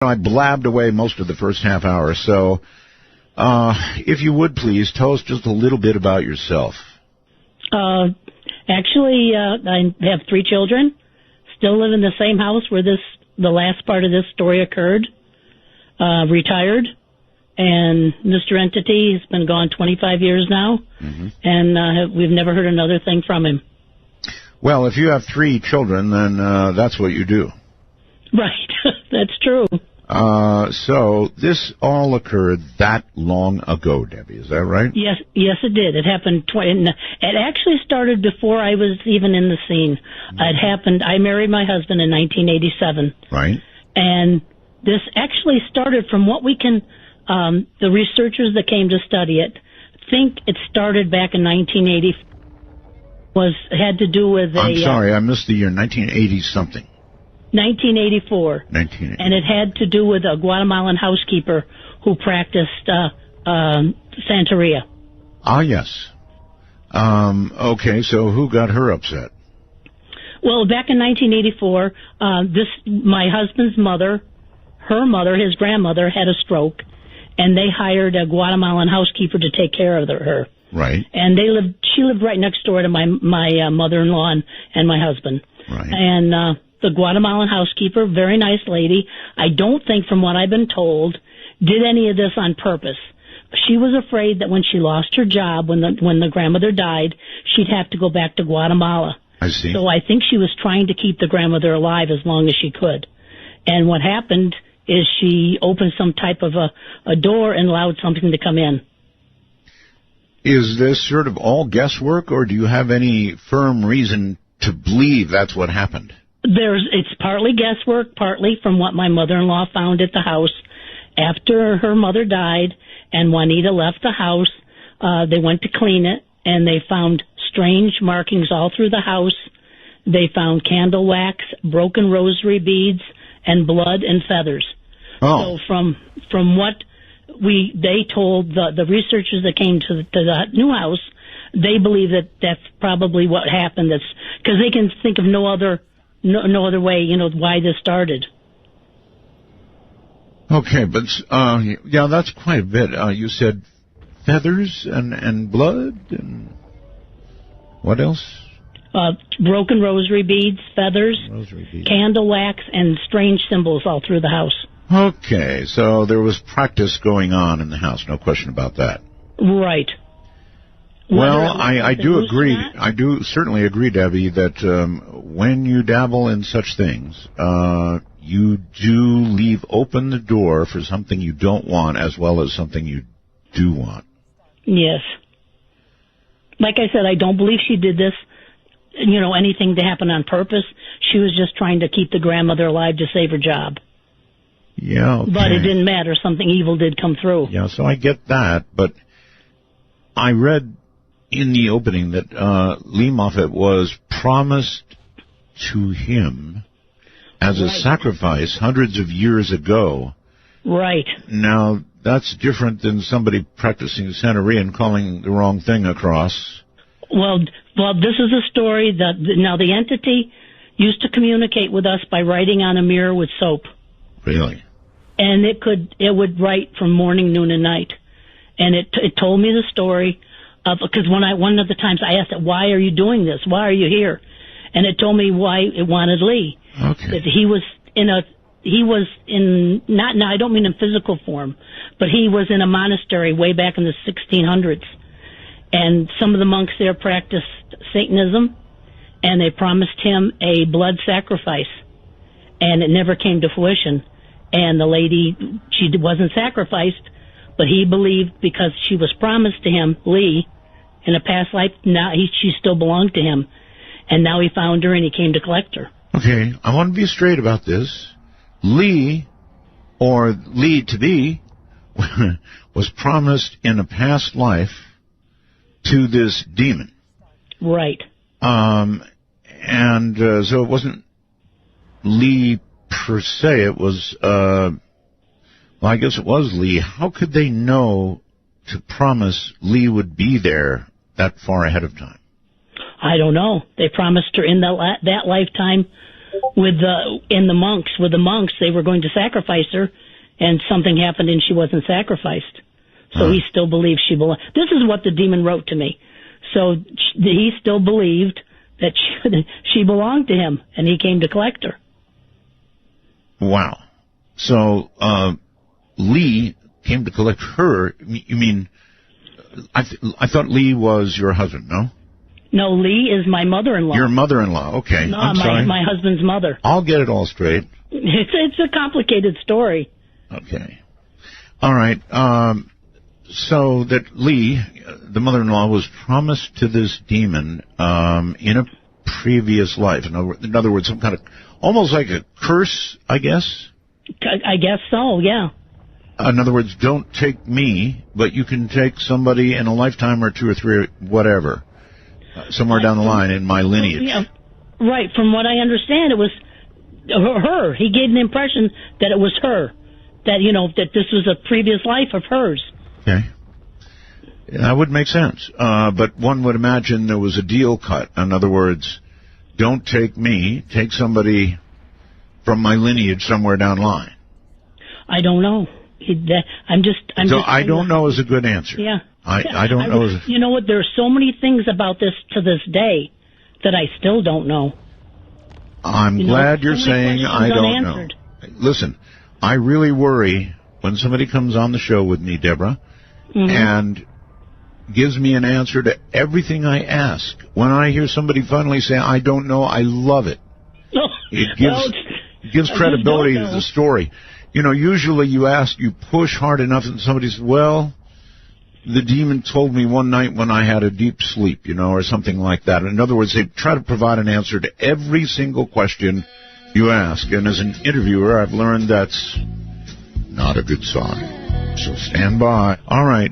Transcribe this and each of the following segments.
I blabbed away most of the first half hour, so if you would please, tell us just a little bit about yourself. Actually, I have 3 children, still live in the same house where the last part of this story occurred, retired, and Mr. Entity has been gone 25 years now, and we've never heard another thing from him. Well, if you have 3 children, then that's what you do. Right, that's true. So this all occurred that long ago, Debbie, is that right? Yes, it did. It happened. It actually started before I was even in the scene. It happened. I married my husband in 1987. Right. And this actually started from what we can. The researchers that came to study it think it started back in 1980. Had to do with I'm sorry, I missed the year 1980 something. 1984. 1980. And it had to do with a Guatemalan housekeeper who practiced Santeria. Ah, yes. Okay, so who got her upset? Well, back in 1984, my husband's mother, her mother, his grandmother, had a stroke, and they hired a Guatemalan housekeeper to take care of her. Right. And she lived right next door to my mother-in-law and my husband. Right. And the Guatemalan housekeeper, very nice lady, I don't think, from what I've been told, did any of this on purpose. She was afraid that when she lost her job, when the grandmother died, she'd have to go back to Guatemala. I see. So I think she was trying to keep the grandmother alive as long as she could. And what happened is she opened some type of a door and allowed something to come in. Is this sort of all guesswork, or do you have any firm reason to believe that's what happened? It's partly guesswork, partly from what my mother-in-law found at the house. After her mother died and Juanita left the house, they went to clean it, and they found strange markings all through the house. They found candle wax, broken rosary beads, and blood and feathers. Oh. So from what they told the researchers that came to the new house, they believe that that's probably what happened. That's because they can think of no other way, why this started. Okay, but yeah, that's quite a bit. You said feathers and blood, and what else? Broken rosary beads, feathers, candle wax, and strange symbols all through the house. Okay, so there was practice going on in the house, no question about that. Right. Well, I do agree. I do certainly agree, Debbie, that when you dabble in such things, you do leave open the door for something you don't want as well as something you do want. Yes. Like I said, I don't believe she did this, anything to happen on purpose. She was just trying to keep the grandmother alive to save her job. Yeah, okay. But it didn't matter. Something evil did come through. Yeah, so I get that, but I read in the opening that Lee Moffitt was promised to him as a sacrifice hundreds of years ago. Right. Now, that's different than somebody practicing Santeria and calling the wrong thing across. Well, this is a story that, now the entity used to communicate with us by writing on a mirror with soap. Really? And it would write from morning, noon, and night. And it told me the story of, because one of the times I asked it, why are you doing this? Why are you here? And it told me why it wanted Lee. Okay. That he was in, not now, I don't mean in physical form, but he was in a monastery way back in the 1600s. And some of the monks there practiced Satanism, and they promised him a blood sacrifice. And it never came to fruition. And the lady, she wasn't sacrificed, but he believed because she was promised to him, Lee, in a past life, now she still belonged to him. And now he found her and he came to collect her. Okay, I want to be straight about this. Lee, or Lee to be, was promised in a past life to this demon. Right. So it wasn't Lee per se, it was, I guess it was Lee. How could they know to promise Lee would be there that far ahead of time? I don't know. They promised her in that lifetime with the monks, they were going to sacrifice her, and something happened and she wasn't sacrificed. So he still believes she belonged. This is what the demon wrote to me. So he still believed that she belonged to him, and he came to collect her. Wow. So Lee came to collect her. You mean, I thought Lee was your husband, no? No, Lee is my mother-in-law. Your mother-in-law, okay. No, I'm sorry. My husband's mother. I'll get it all straight. It's a complicated story. Okay. All right. So that Lee, the mother-in-law, was promised to this demon in a previous life. In other words, some kind of, almost like a curse, I guess? I guess so, yeah. In other words, don't take me, but you can take somebody in a lifetime or two or three, or whatever, somewhere down the line in my lineage. Yeah, right. From what I understand, it was her. He gave the impression that it was her, that this was a previous life of hers. Okay. That would make sense. But one would imagine there was a deal cut. In other words, don't take me, take somebody from my lineage somewhere down the line. I don't know. I don't know is a good answer. Yeah. I don't know. You know what? There are so many things about this to this day that I still don't know. I'm glad you're saying I don't know. Listen, I really worry when somebody comes on the show with me, Deborah, and gives me an answer to everything I ask. When I hear somebody finally say, I don't know, I love it. It gives credibility to the story. Usually you push hard enough and somebody says, well, the demon told me one night when I had a deep sleep, or something like that. In other words, they try to provide an answer to every single question you ask. And as an interviewer, I've learned that's not a good sign. So stand by. All right.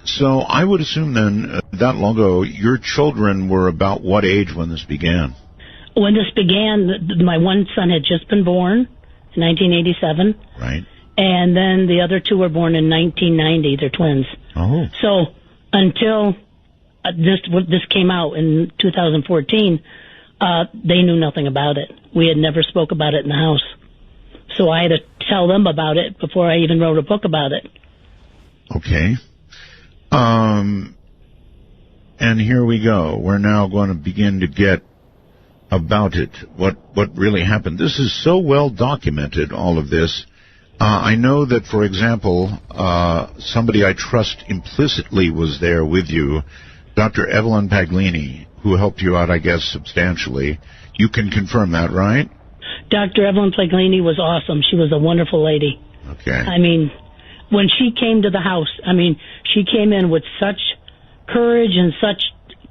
So I would assume then, that long ago, your children were about what age when this began? When this began, my one son had just been born in 1987. Right. And then the other two were born in 1990. They're twins. Oh. So until this came out in 2014, they knew nothing about it. We had never spoke about it in the house. So I had to tell them about it before I even wrote a book about it. Okay. And here we go. We're now going to begin to get about it, what really happened. This is so well documented, all of this. I know that, for example, somebody I trust implicitly was there with you, Dr. Evelyn Paglini, who helped you out, I guess, substantially. You can confirm that, right? Dr. Evelyn Paglini was awesome. She was a wonderful lady. Okay. I mean, when she came to the house, she came in with such courage and such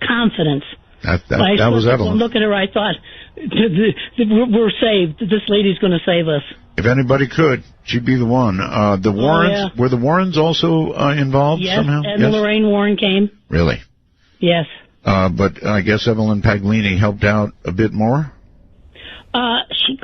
confidence. That was Evelyn. Look at her, I thought, we're saved. This lady's going to save us. If anybody could, she'd be the one. The Warrens, were the Warrens also involved somehow? And Lorraine Warren came. Really? Yes. But I guess Evelyn Paglini helped out a bit more? She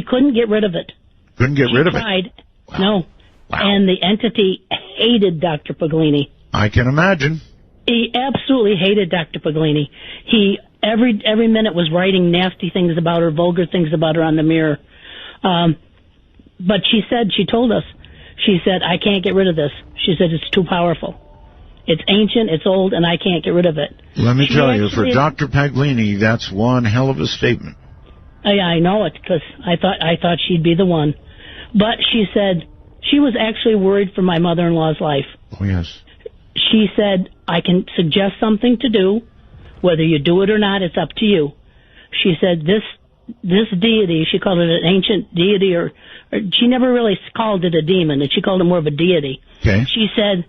couldn't get rid of it. Couldn't get rid of tried. it? Wow. No. Wow. And the entity hated Dr. Paglini. I can imagine. He absolutely hated Dr. Paglini. He every minute was writing nasty things about her, vulgar things about her on the mirror. But she told us, I can't get rid of this. She said, it's too powerful. It's ancient, it's old, and I can't get rid of it. Let me tell you, for Dr. Paglini, that's one hell of a statement. Yeah, I know it, because I thought she'd be the one. But she said, she was actually worried for my mother-in-law's life. Oh, yes. She said, I can suggest something to do. Whether you do it or not, it's up to you. She said, this deity, she called it an ancient deity, or she never really called it a demon, and she called it more of a deity. Okay. She said,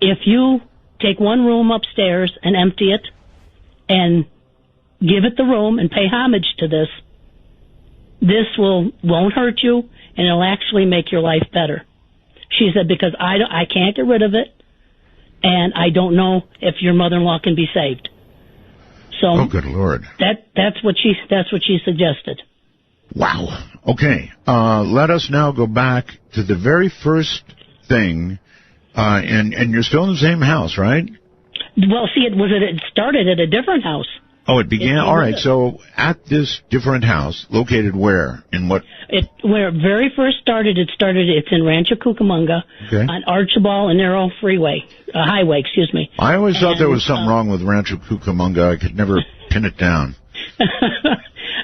if you take one room upstairs and empty it and give it the room and pay homage to this won't hurt you, and it'll actually make your life better. She said, because I can't get rid of it, and I don't know if your mother-in-law can be saved. So, oh, good Lord. That's what she suggested. Wow. Okay. Let us now go back to the very first thing, and you're still in the same house, right? Well, see, it started at a different house. Oh, it began. All right. So at this different house, located where? In what? Where it very first started, it's in Rancho Cucamonga on Archibald and Arrow Highway, excuse me. I always thought there was something wrong with Rancho Cucamonga. I could never pin it down.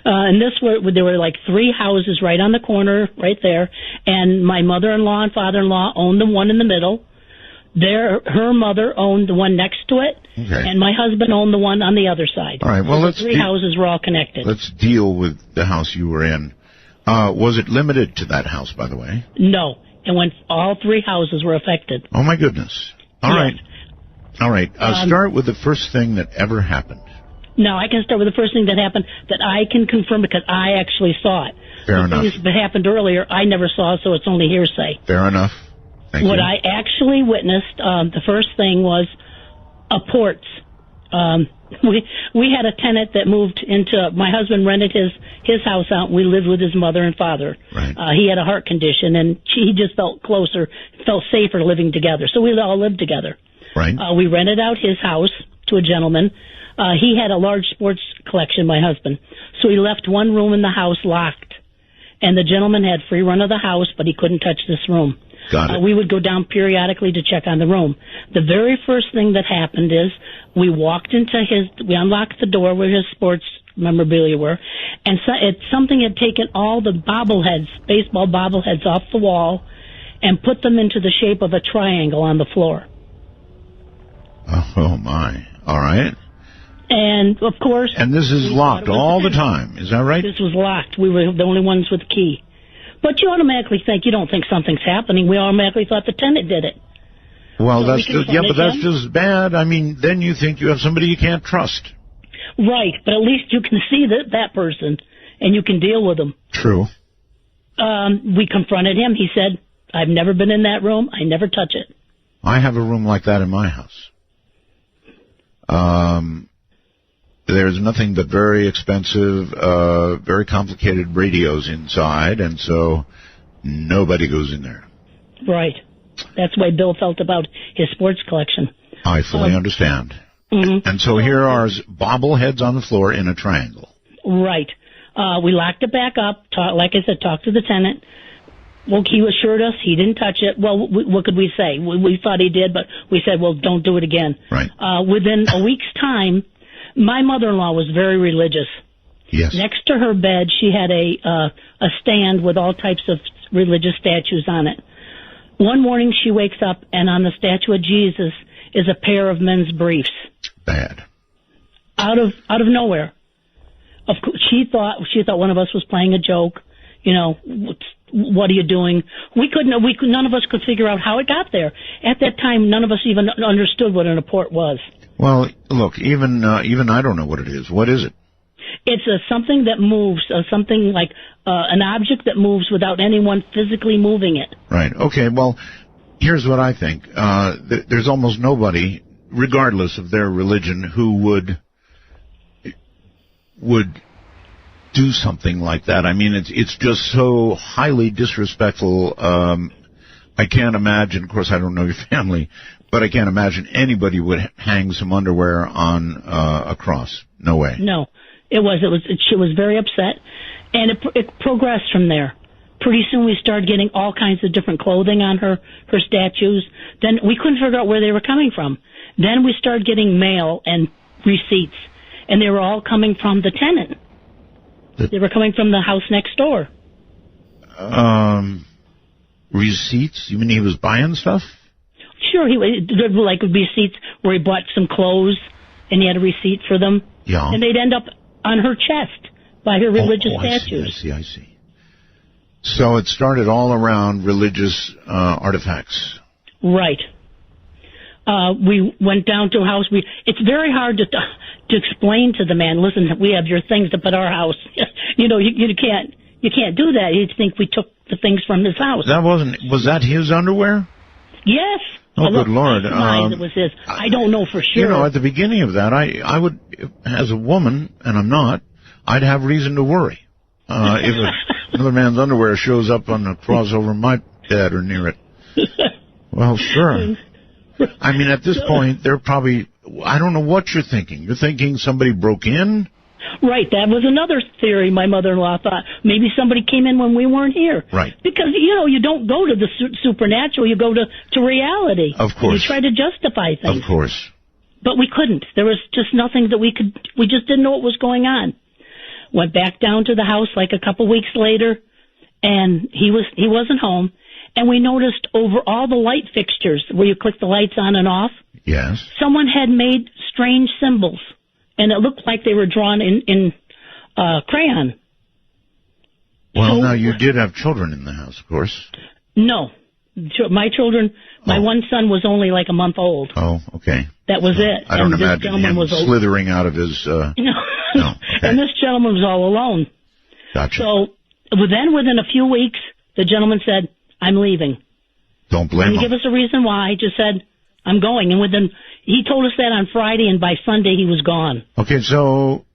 And there were like 3 houses right on the corner, right there. And my mother-in-law and father-in-law owned the one in the middle. Her mother owned the one next to it, and my husband owned the one on the other side. All right. Well, the 3 houses were all connected. Let's deal with the house you were in. Was it limited to that house, by the way? No. And when all 3 houses were affected. Oh, my goodness. All right. Start with the first thing that ever happened. No, I can start with the first thing that happened that I can confirm because I actually saw it. Fair enough. Things that happened earlier, I never saw, so it's only hearsay. Fair enough. Thank you. What I actually witnessed, the first thing was ports. We had a tenant that moved into. My husband rented his house out. We lived with his mother and father. Right. He had a heart condition, and he just felt closer, felt safer living together. So we all lived together. Right. We rented out his house to a gentleman. He had a large sports collection, my husband. So he left one room in the house locked, and the gentleman had free run of the house, but he couldn't touch this room. Got it. We would go down periodically to check on the room. The very first thing that happened is we unlocked the door where his sports memorabilia were, and something had taken all the baseball bobbleheads off the wall and put them into the shape of a triangle on the floor. Oh my. All right. And, of course... And this is locked all the time, is that right? This was locked. We were the only ones with the key. But you automatically you don't think something's happening. We automatically thought the tenant did it. Well, that's just as bad. I mean, then you think you have somebody you can't trust. Right, but at least you can see that person, and you can deal with them. True. We confronted him. He said, I've never been in that room. I never touch it. I have a room like that in my house. There's nothing but very expensive, very complicated radios inside, and so nobody goes in there. Right. That's the way Bill felt about his sports collection. I fully understand. Mm-hmm. And so here are bobbleheads on the floor in a triangle. Right. We locked it back up, like I said, talked to the tenant. Well, he assured us he didn't touch it. Well, what could we say? We thought he did, but we said, well, don't do it again. Right. Within a week's time, my mother-in-law was very religious. Yes. Next to her bed, she had a stand with all types of religious statues on it. One morning, she wakes up, and on the statue of Jesus is a pair of men's briefs. Bad. Out of nowhere. Of course, she thought one of us was playing a joke. You know, what are you doing? None of us could figure out how it got there. At that time, none of us even understood what an apport was. Well, look, even I don't know what it is. What is it? It's something that moves, something like an object that moves without anyone physically moving it. Right. Okay. Well, here's what I think. There's almost nobody, regardless of their religion, who would do something like that. I mean, it's just so highly disrespectful. I can't imagine. Of course, I don't know your family, but I can't imagine anybody would hang some underwear on a cross. No way. No. She was very upset, and it progressed from there. Pretty soon we started getting all kinds of different clothing on her statues. Then we couldn't figure out where they were coming from. Then we started getting mail and receipts, and they were all coming from the tenant. They were coming from the house next door. Receipts? You mean he was buying stuff? Sure, there were like receipts where he bought some clothes, and he had a receipt for them. Yeah. And they'd end up on her chest by her religious statues. I see. So it started all around religious artifacts. Right. We went down to a house. It's very hard to explain to the man, listen, we have your things up at our house. You can't do that. He'd think we took the things from his house. Was that his underwear? Yes. Oh, good Lord. It was his. I don't know for sure. You know, at the beginning of that, I would, as a woman, and I'm not, I'd have reason to worry. If another man's underwear shows up on the cross over my bed or near it. Well, sure. I mean, at this point, they're probably I don't know what you're thinking. You're thinking somebody broke in? Right, that was another theory my mother-in-law thought. Maybe somebody came in when we weren't here. Right. Because, you don't go to the supernatural, you go to reality. Of course. You try to justify things. Of course. But we couldn't. There was just nothing that we just didn't know what was going on. Went back down to the house like a couple weeks later, and he wasn't home, and we noticed over all the light fixtures where you click the lights on and off. Yes. Someone had made strange symbols, and it looked like they were drawn in crayon. Well, So, now you did have children in the house, of course. No. My children, my one son was only like a month old. Oh, okay. That was it. I don't and imagine him slithering out of his... No. No. Okay. And this gentleman was all alone. Gotcha. So then within a few weeks, the gentleman said, I'm leaving. Don't blame Didn't him. give us a reason why. He just said, I'm going. And he told us that on Friday, and by Sunday he was gone. Okay, so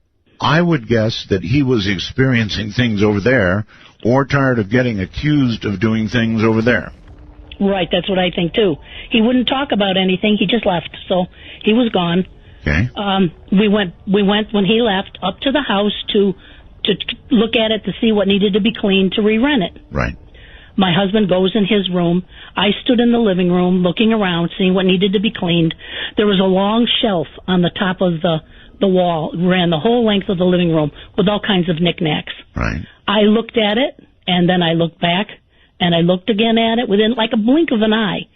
I would guess that he was experiencing things over there or tired of getting accused of doing things over there. Right, that's what I think too. He wouldn't talk about anything. He just left, so he was gone. Okay. We went when he left up to the house to look at it to see what needed to be cleaned to re-rent it. Right. My husband goes in his room. I stood in the living room looking around, seeing what needed to be cleaned. There was a long shelf on the top of the wall, ran the whole length of the living room with all kinds of knickknacks. Right. I looked at it, and then I looked back, and I looked again at it within like a blink of an eye.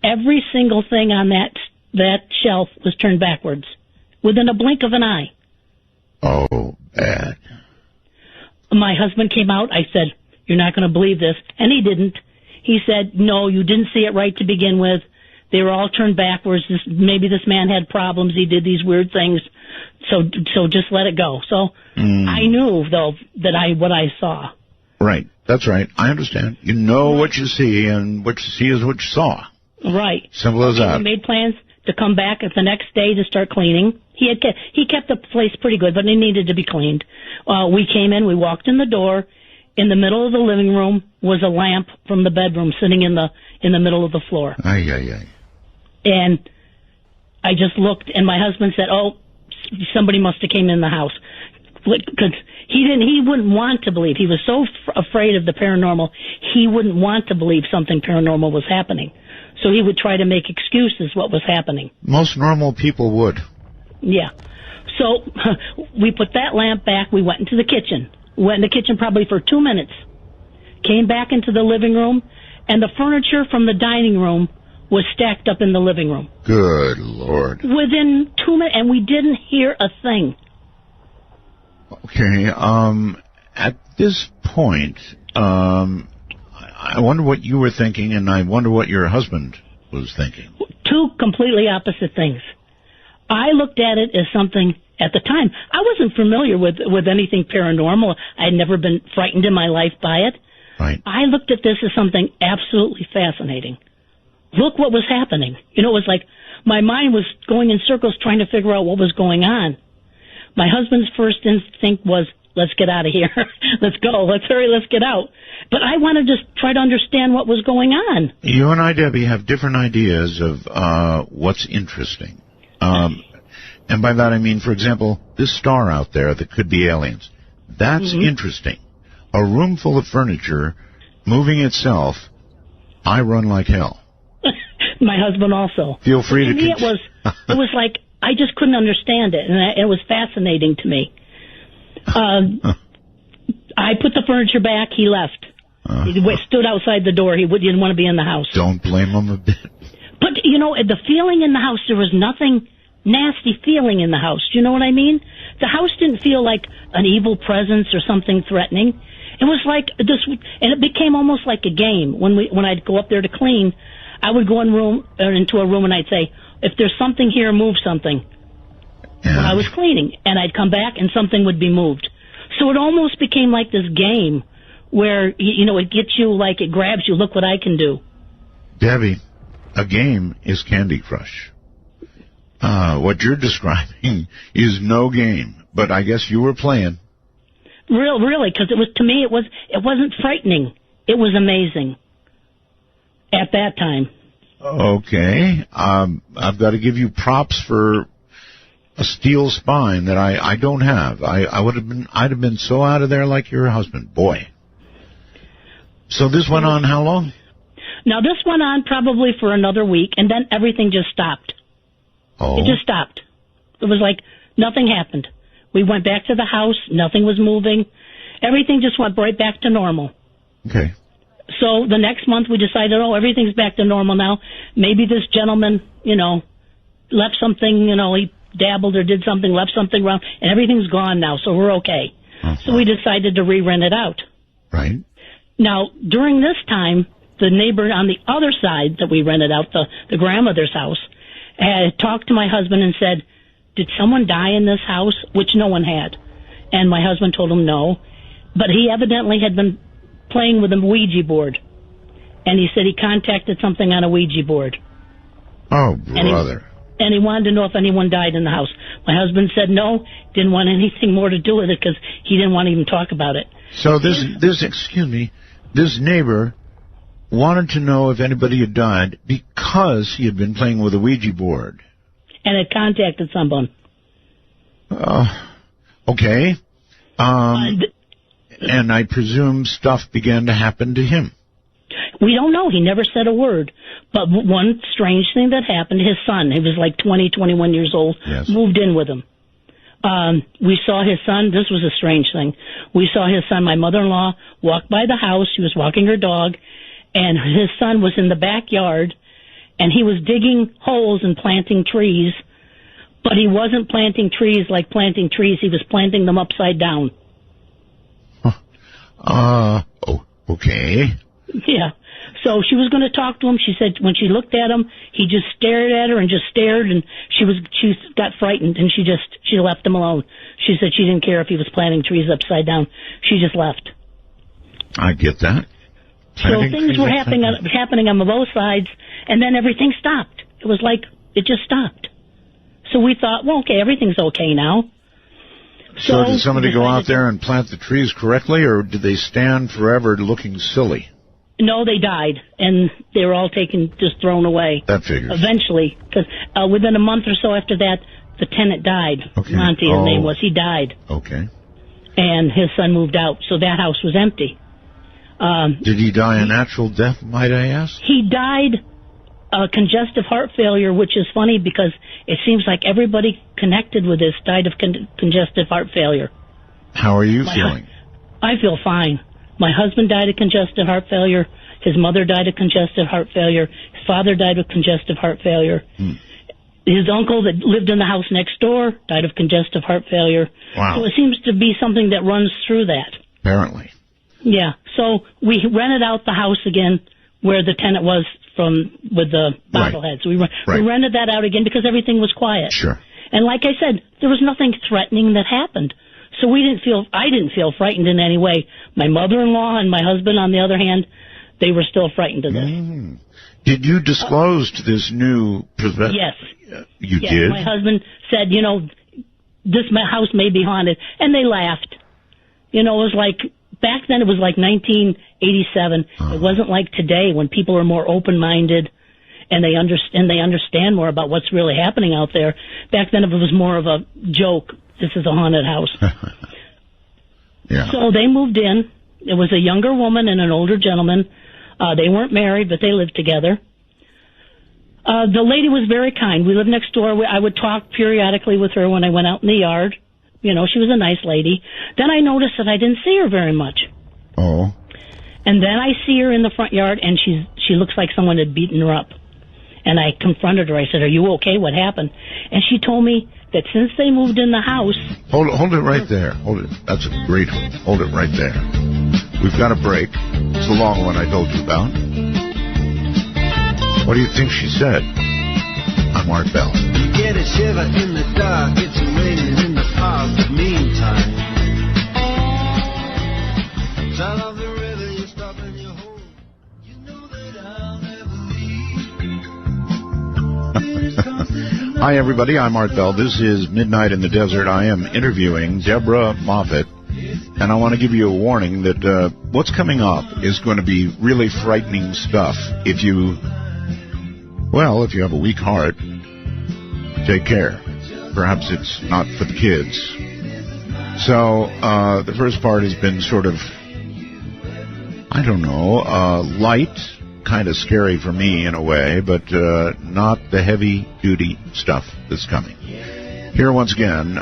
Every single thing on that shelf was turned backwards within a blink of an eye. Oh, bad. My husband came out. I said, you're not going to believe this. And he didn't. He said, no, you didn't see it right to begin with. They were all turned backwards. Maybe this man had problems. He did these weird things. So just let it go. So I knew, though, what I saw. Right. That's right. I understand. You know what you see, and what you see is what you saw. Right. Simple as that. We made plans to come back the next day to start cleaning. He kept the place pretty good, but it needed to be cleaned. We came in, we walked in the door. In the middle of the living room was a lamp from the bedroom sitting in the middle of the floor. Ay, ay, ay. And I just looked, and my husband said, oh, somebody must have came in the house. Because he wouldn't want to believe. He was so afraid of the paranormal, he wouldn't want to believe something paranormal was happening. So he would try to make excuses what was happening. Most normal people would. Yeah. So we put that lamp back. We went into the kitchen. Went in the kitchen probably for 2 minutes. Came back into the living room, and the furniture from the dining room was stacked up in the living room. Good Lord. Within 2 minutes, and we didn't hear a thing. Okay, at this point, I wonder what you were thinking, and I wonder what your husband was thinking. Two completely opposite things. I looked at it as something, at the time, I wasn't familiar with anything paranormal. I had never been frightened in my life by it. Right. I looked at this as something absolutely fascinating. Look what was happening. It was like my mind was going in circles trying to figure out what was going on. My husband's first instinct was, let's get out of here. Let's go. Let's hurry. Let's get out. But I wanted to try to understand what was going on. You and I, Debbie, have different ideas of what's interesting. And by that I mean, for example, this star out there that could be aliens. That's interesting. A room full of furniture moving itself, I run like hell. My husband also. Feel free to it was like I just couldn't understand it, and it was fascinating to me. I put the furniture back. He left. He stood outside the door. He didn't want to be in the house. Don't blame him a bit. But, the feeling in the house, there was nothing nasty feeling in the house. Do you know what I mean? The house didn't feel like an evil presence or something threatening. It was like this, and it became almost like a game. When I'd go up there to clean, I would go into a room and I'd say, if there's something here, move something. Yeah. When I was cleaning, and I'd come back and something would be moved. So it almost became like this game where, it gets you, like it grabs you, look what I can do. Debbie, a game is Candy Crush. What you're describing is no game, but I guess you were playing. Really, because to me, it wasn't frightening. It was amazing at that time. Okay. I've got to give you props for a steel spine that I don't have. I'd have been so out of there like your husband. Boy. So this went on how long? Now, this went on probably for another week, and then everything just stopped. Oh. It just stopped. It was like nothing happened. We went back to the house. Nothing was moving. Everything just went right back to normal. Okay. So the next month we decided, everything's back to normal now. Maybe this gentleman, left something, he dabbled or did something, left something wrong, and everything's gone now, so we're okay. Uh-huh. So we decided to re-rent it out. Right. Now, during this time, the neighbor on the other side that we rented out, the grandmother's house, had talked to my husband and said, did someone die in this house? Which no one had. And my husband told him no. But he evidently had been playing with a Ouija board. And he said he contacted something on a Ouija board. Oh, brother. And he wanted to know if anyone died in the house. My husband said no, didn't want anything more to do with it because he didn't want to even talk about it. So this neighbor wanted to know if anybody had died because he had been playing with a Ouija board. And had contacted someone. Okay. And I presume stuff began to happen to him. We don't know. He never said a word. But one strange thing that happened, his son, he was like 20, 21 years old, yes, moved in with him. We saw his son. This was a strange thing. We saw his son, my mother-in-law, walk by the house. She was walking her dog, and his son was in the backyard, and he was digging holes and planting trees, but he wasn't planting trees like planting trees. He was planting them upside down. Okay. Yeah. So she was going to talk to him. She said when she looked at him, he just stared at her and just stared, and she got frightened, and she left him alone. She said she didn't care if he was planting trees upside down. She just left. I get that. So things were happening on both sides, and then everything stopped. It was like it just stopped. So we thought, well, okay, everything's okay now. So did somebody go out there and plant the trees correctly, or did they stand forever looking silly? No, they died, and they were all just thrown away. That figures. Eventually, because within a month or so after that, the tenant died. Okay. Monty, his name was. He died. Okay. And his son moved out, so that house was empty. Did he die a natural death, might I ask? He died congestive heart failure, which is funny because it seems like everybody connected with this died of congestive heart failure. How are you feeling? I feel fine. My husband died of congestive heart failure. His mother died of congestive heart failure. His father died of congestive heart failure. His uncle that lived in the house next door died of congestive heart failure. Wow. So it seems to be something that runs through that. Apparently. Yeah. So we rented out the house again where the tenant was with the bobbleheads. We rented that out again because everything was quiet. Sure. And like I said, there was nothing threatening that happened. So I didn't feel frightened in any way. My mother-in-law and my husband, on the other hand, they were still frightened of this. Did you disclose to this new... Yes. You did? My husband said, this house may be haunted. And they laughed. It was like, back then it was like 1987. It wasn't like today when people are more open-minded and they understand more about what's really happening out there. Back then it was more of a joke. This is a haunted house. Yeah. So they moved in. It was a younger woman and an older gentleman. They weren't married, but they lived together. The lady was very kind. We lived next door. I would talk periodically with her when I went out in the yard. She was a nice lady. Then I noticed that I didn't see her very much. Oh. And then I see her in the front yard, and she looks like someone had beaten her up. And I confronted her. I said, "Are you okay? What happened?" And she told me that since they moved in the house... Hold it right there. Hold it. That's a great one. Hold it right there. We've got a break. It's the long one I told you about. What do you think she said? I'm Art Bell. You get a shiver in the dark. It's raining in the park. Meantime, sound of the river, you stop and you hold. You know that I'll never leave. Hi, everybody. I'm Art Bell. This is Midnight in the Desert. I am interviewing Deborah Moffitt, and I want to give you a warning that what's coming up is going to be really frightening stuff. If you have a weak heart, take care. perhaps it's not for the kids. So the first part has been sort of, I don't know, light, kind of scary for me in a way, but not the heavy-duty stuff that's coming. Here once again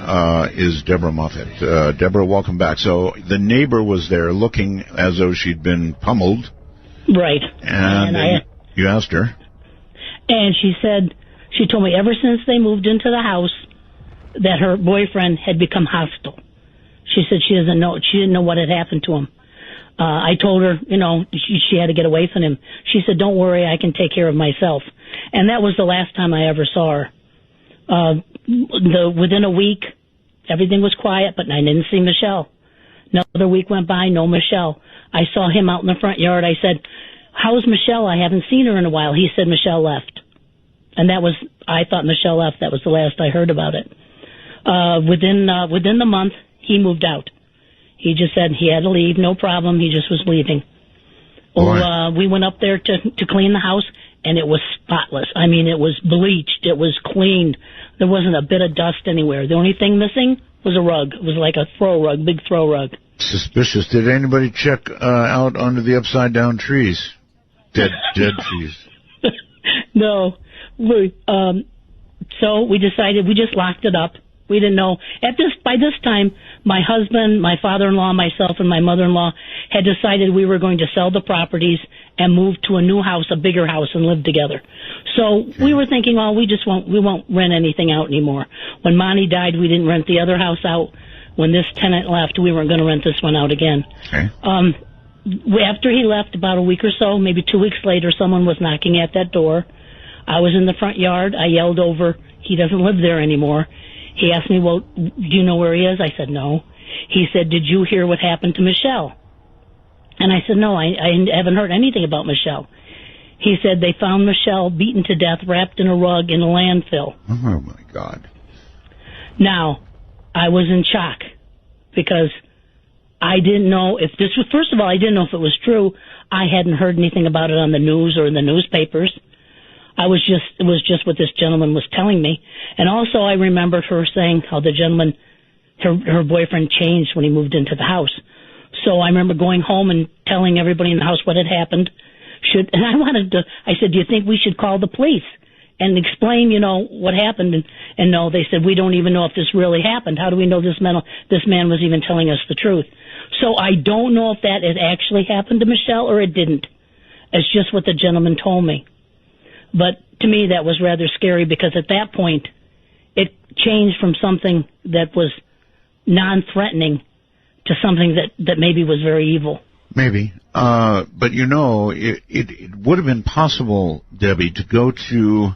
is Deborah Moffitt. Deborah, welcome back. So the neighbor was there looking as though she'd been pummeled. Right. And you asked her. And she said, she told me ever since they moved into the house that her boyfriend had become hostile. She said she didn't know what had happened to him. I told her, she had to get away from him. She said, don't worry, I can take care of myself. And that was the last time I ever saw her. Within a week, everything was quiet, but I didn't see Michelle. Another week went by, no Michelle. I saw him out in the front yard. I said, how's Michelle? I haven't seen her in a while. He said Michelle left. And I thought Michelle left. That was the last I heard about it. Within the month, he moved out. He just said he had to leave, no problem. He just was leaving. We went up there to clean the house, and it was spotless. I mean, it was bleached. It was cleaned. There wasn't a bit of dust anywhere. The only thing missing was a rug. It was like a throw rug, big throw rug. Suspicious. Did anybody check out under the upside-down trees? Dead trees. No. So we decided, we just locked it up. We didn't know. By this time, my husband, my father-in-law, myself, and my mother-in-law had decided we were going to sell the properties and move to a new house, a bigger house, and live together. So we were thinking, we won't rent anything out anymore. When Monty died, we didn't rent the other house out. When this tenant left, we weren't going to rent this one out again. Okay. After he left, about a week or so, maybe 2 weeks later, someone was knocking at that door. I was in the front yard. I yelled over, he doesn't live there anymore. He asked me, well, do you know where he is? I said, no. He said, did you hear what happened to Michelle? And I said, no, I haven't heard anything about Michelle. He said they found Michelle beaten to death, wrapped in a rug in a landfill. Oh, my God. Now, I was in shock because I didn't know if this was, first of all, I didn't know if it was true. I hadn't heard anything about it on the news or in the newspapers. It was just what this gentleman was telling me. And also I remembered her saying how the gentleman, her boyfriend changed when he moved into the house. So I remember going home and telling everybody in the house what had happened. And I said, do you think we should call the police and explain, what happened? And no, they said, we don't even know if this really happened. How do we know this man was even telling us the truth? So I don't know if that had actually happened to Michelle or it didn't. It's just what the gentleman told me. But to me, that was rather scary because at that point, it changed from something that was non-threatening to something that maybe was very evil. Maybe. But it would have been possible, Debbie, to go to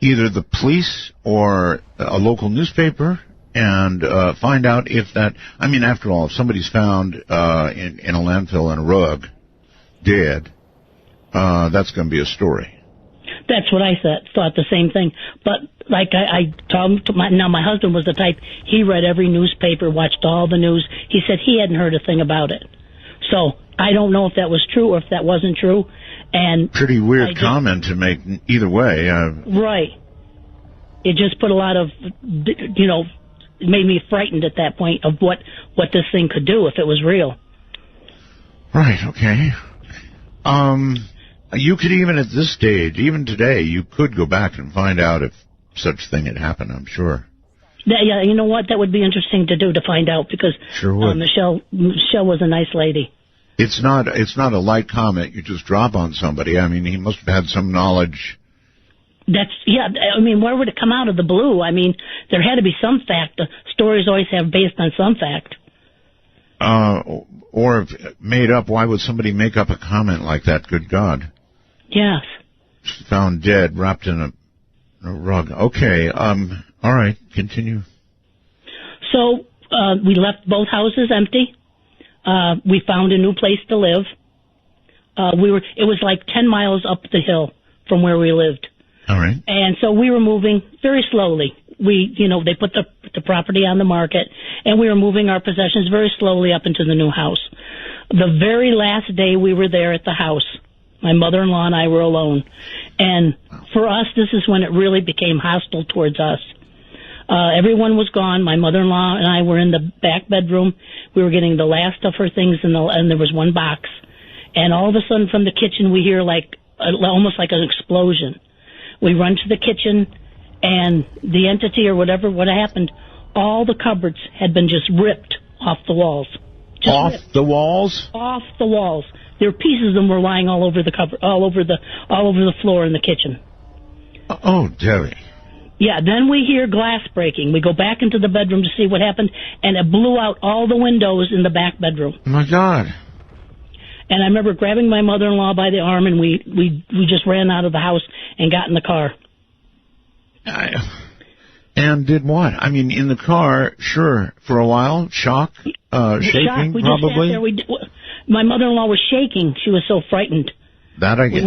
either the police or a local newspaper and find out if that, after all, if somebody's found in a landfill in a rug, dead, that's going to be a story. That's what I thought the same thing. But like I told him, my husband was the type, he read every newspaper, watched all the news. He said he hadn't heard a thing about it. So I don't know if that was true or if that wasn't true. And pretty weird comment to make either way. Right. It just put a lot of, it made me frightened at that point of what this thing could do if it was real. Right, okay. You could even at this stage, even today, you could go back and find out if such thing had happened, I'm sure. Yeah, you know what? That would be interesting to do, to find out, because sure would. Michelle was a nice lady. It's not a light comment you just drop on somebody. He must have had some knowledge. Where would it come out of the blue? There had to be some fact. Stories always have based on some fact. Or if made up. Why would somebody make up a comment like that? Good God. Yes. Found dead, wrapped in a rug. Okay. All right. Continue. So we left both houses empty. We found a new place to live. It was like 10 miles up the hill from where we lived. All right. And so we were moving very slowly. They put the property on the market, and we were moving our possessions very slowly up into the new house. The very last day we were there at the house, my mother-in-law and I were alone. And for us, this is when it really became hostile towards us. Everyone was gone. My mother-in-law and I were in the back bedroom. We were getting the last of her things, and there was one box. And all of a sudden from the kitchen, we hear almost like an explosion. We run to the kitchen, and the entity or whatever, what happened, all the cupboards had been just ripped off the walls. Off the walls? Off the walls. There were pieces of them were lying all over the cupboard, all over the floor in the kitchen. Oh, Debbie. Yeah, then we hear glass breaking. We go back into the bedroom to see what happened, and it blew out all the windows in the back bedroom. Oh, my God. And I remember grabbing my mother-in-law by the arm, and we just ran out of the house and got in the car. And did what? I mean, in the car, sure, for a while, shaking, We probably. Just sat there. My mother-in-law was shaking. She was so frightened. That I get.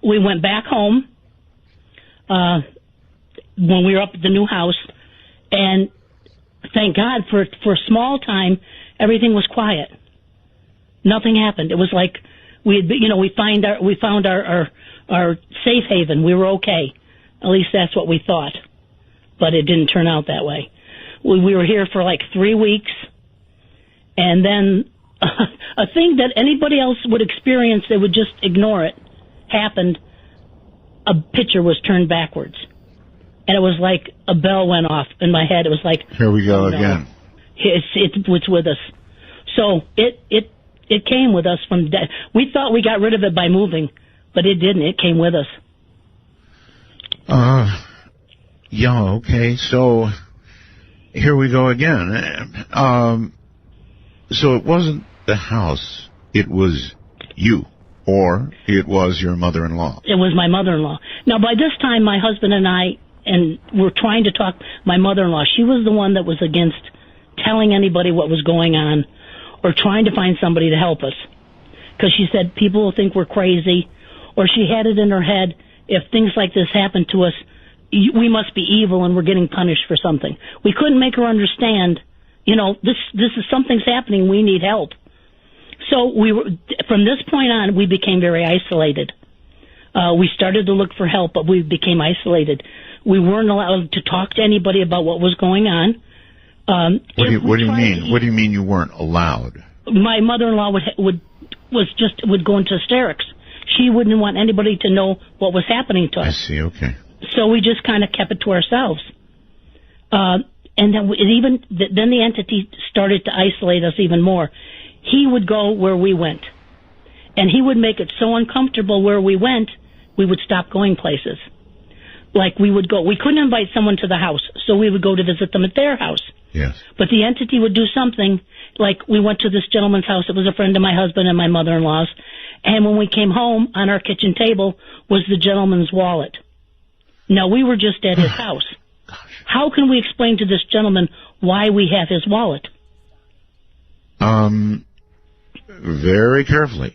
We went back home when we were up at the new house, and thank God for a small time, everything was quiet. Nothing happened. It was like we found our safe haven. We were okay. At least that's what we thought. But it didn't turn out that way. We were here for like 3 weeks, and then a thing that anybody else would experience, they would just ignore it, happened. A picture was turned backwards. And it was like a bell went off in my head. It was like, here we go again. It's with us. So it came with us from. We thought we got rid of it by moving, but it didn't. It came with us. Yeah. Okay. So here we go again. So it wasn't the house. It was you, or it was your mother-in-law. It was my mother-in-law. Now, by this time, my husband and I were trying to talk. My mother-in-law, she was the one that was against telling anybody what was going on or trying to find somebody to help us. Because she said people will think we're crazy, or she had it in her head, if things like this happen to us, we must be evil and we're getting punished for something. We couldn't make her understand, this is something's happening, we need help. So from this point on, we became very isolated. We started to look for help, but we became isolated. We weren't allowed to talk to anybody about what was going on. What do you mean? What do you mean you weren't allowed? My mother-in-law would go into hysterics. She wouldn't want anybody to know what was happening to us. I see. Okay. So we just kind of kept it to ourselves. And then then the entity started to isolate us even more. He would go where we went, and he would make it so uncomfortable where we went, we would stop going places. Like we couldn't invite someone to the house, so we would go to visit them at their house. Yes. But the entity would do something, like we went to this gentleman's house. It was a friend of my husband and my mother-in-law's. And when we came home, on our kitchen table was the gentleman's wallet. Now, we were just at his house. How can we explain to this gentleman why we have his wallet? Very carefully.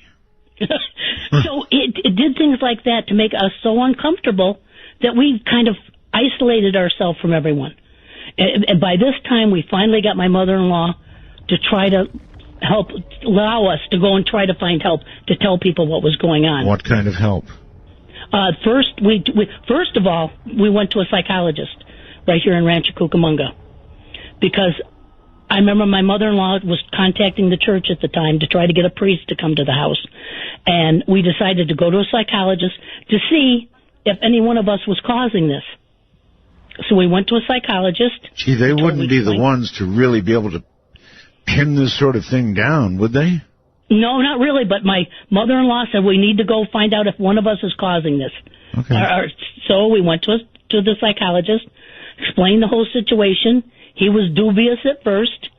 So it did things like that to make us so uncomfortable that we kind of isolated ourselves from everyone. And by this time, we finally got my mother-in-law to try to allow us to go and try to find help, to tell people what was going on. What kind of help? First of all, we went to a psychologist right here in Rancho Cucamonga, because I remember my mother-in-law was contacting the church at the time to try to get a priest to come to the house, and we decided to go to a psychologist to see if any one of us was causing this. So we went to a psychologist. Gee, they wouldn't be the ones to really be able to pin this sort of thing down, would they? No, not really, but my mother-in-law said we need to go find out if one of us is causing this. Okay. So we went to the psychologist, explained the whole situation. He was dubious at first.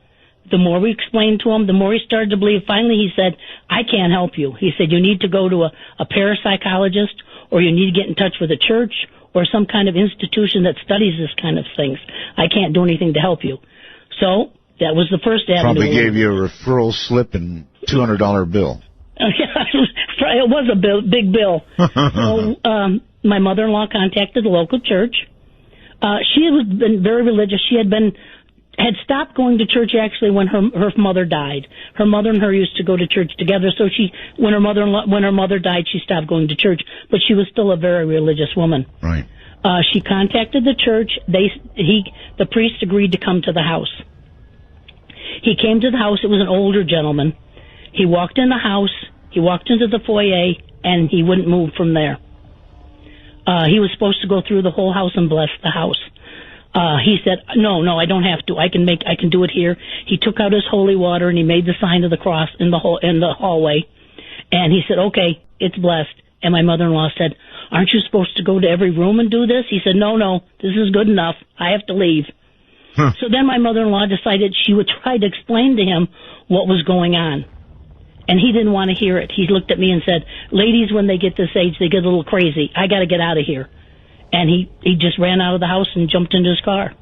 The more we explained to him, the more he started to believe. Finally, he said, I can't help you. He said, you need to go to a parapsychologist, or you need to get in touch with a church or some kind of institution that studies this kind of things. I can't do anything to help you. So that was the first avenue. Probably gave you a referral slip and $200 bill. It was a big bill. So my mother-in-law contacted the local church. She was been very religious. She had stopped going to church actually when her mother died. Her mother and her used to go to church together. So when her mother died, she stopped going to church. But she was still a very religious woman. Right. She contacted the church. The priest agreed to come to the house. He came to the house. It was an older gentleman. He walked in the house. He walked into the foyer, and he wouldn't move from there. He was supposed to go through the whole house and bless the house. He said, no, I don't have to. I can do it here. He took out his holy water and he made the sign of the cross in the hallway. And he said, okay, it's blessed. And my mother-in-law said, aren't you supposed to go to every room and do this? He said, no, this is good enough. I have to leave. So then my mother-in-law decided she would try to explain to him what was going on. And he didn't want to hear it. He looked at me and said, ladies, when they get this age, they get a little crazy. I got to get out of here. And he just ran out of the house and jumped into his car.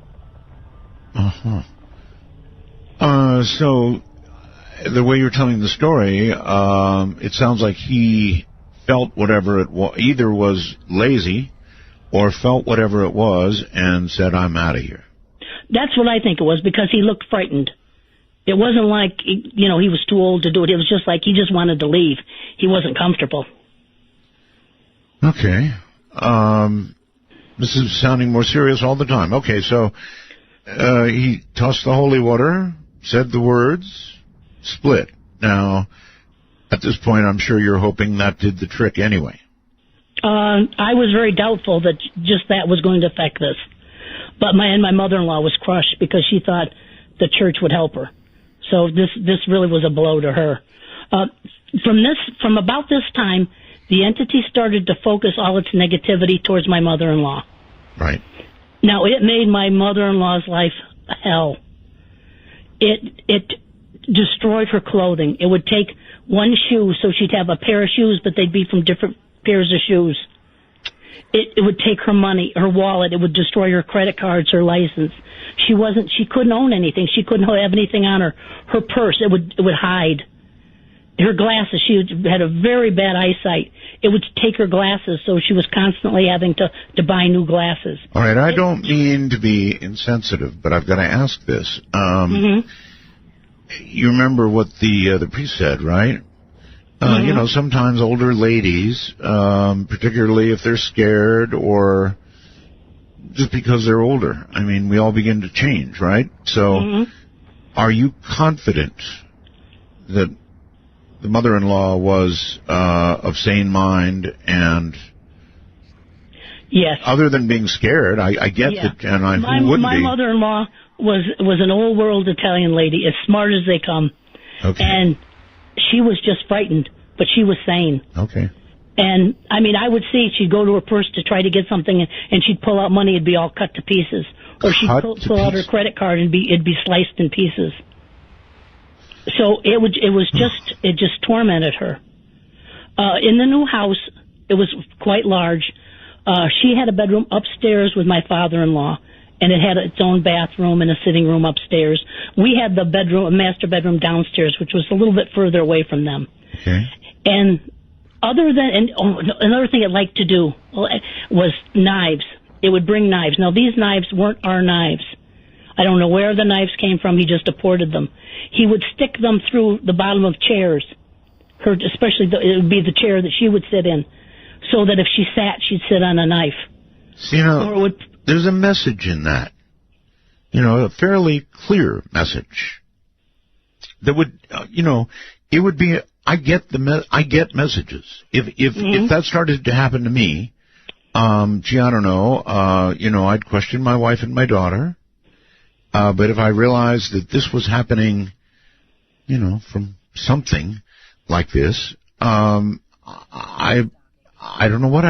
So the way you're telling the story, it sounds like he felt whatever it was, either was lazy or felt whatever it was and said, I'm out of here. That's what I think it was, because he looked frightened. It wasn't like, he was too old to do it. It was just like he just wanted to leave. He wasn't comfortable. Okay. This is sounding more serious all the time. Okay, so he tossed the holy water, said the words, split. Now, at this point, I'm sure you're hoping that did the trick anyway. I was very doubtful that just that was going to affect this. But my mother-in-law was crushed because she thought the church would help her. So this really was a blow to her. From about this time, the entity started to focus all its negativity towards my mother-in-law. Right. Now, it made my mother-in-law's life hell. It destroyed her clothing. It would take one shoe, so she'd have a pair of shoes, but they'd be from different pairs of shoes. It would take her money, her wallet. It would destroy her credit cards, her license. She couldn't own anything. She couldn't have anything on her. Her purse, it would hide. Her glasses, she had a very bad eyesight. It would take her glasses, so she was constantly having to buy new glasses. All right, I don't mean to be insensitive, but I've got to ask this. You remember what the priest said, right? Sometimes older ladies, particularly if they're scared or just because they're older, I mean, we all begin to change, right? So are you confident that the mother-in-law was of sane mind and... Yes. Other than being scared, I get that, and who wouldn't my be? My mother-in-law was an old-world Italian lady, as smart as they come. Okay. And she was just frightened, but she was sane. Okay. And, I mean, I would see she'd go to her purse to try to get something, and she'd pull out money, it'd be all cut to pieces. Or she'd pull out her credit card, and it'd be sliced in pieces. So it just tormented her. In the new house, it was quite large. She had a bedroom upstairs with my father-in-law, and it had its own bathroom and a sitting room upstairs. We had a master bedroom downstairs, which was a little bit further away from them. Okay. And another thing it liked to do was knives. It would bring knives. Now, these knives weren't our knives. I don't know where the knives came from. He just imported them. He would stick them through the bottom of chairs. It would be the chair that she would sit in, so that if she sat, she'd sit on a knife. See, there's a message in that. A fairly clear message. That would, it would be. I get messages. If that started to happen to me, I don't know. I'd question my wife and my daughter. But if I realized that this was happening, from something like this, I don't know what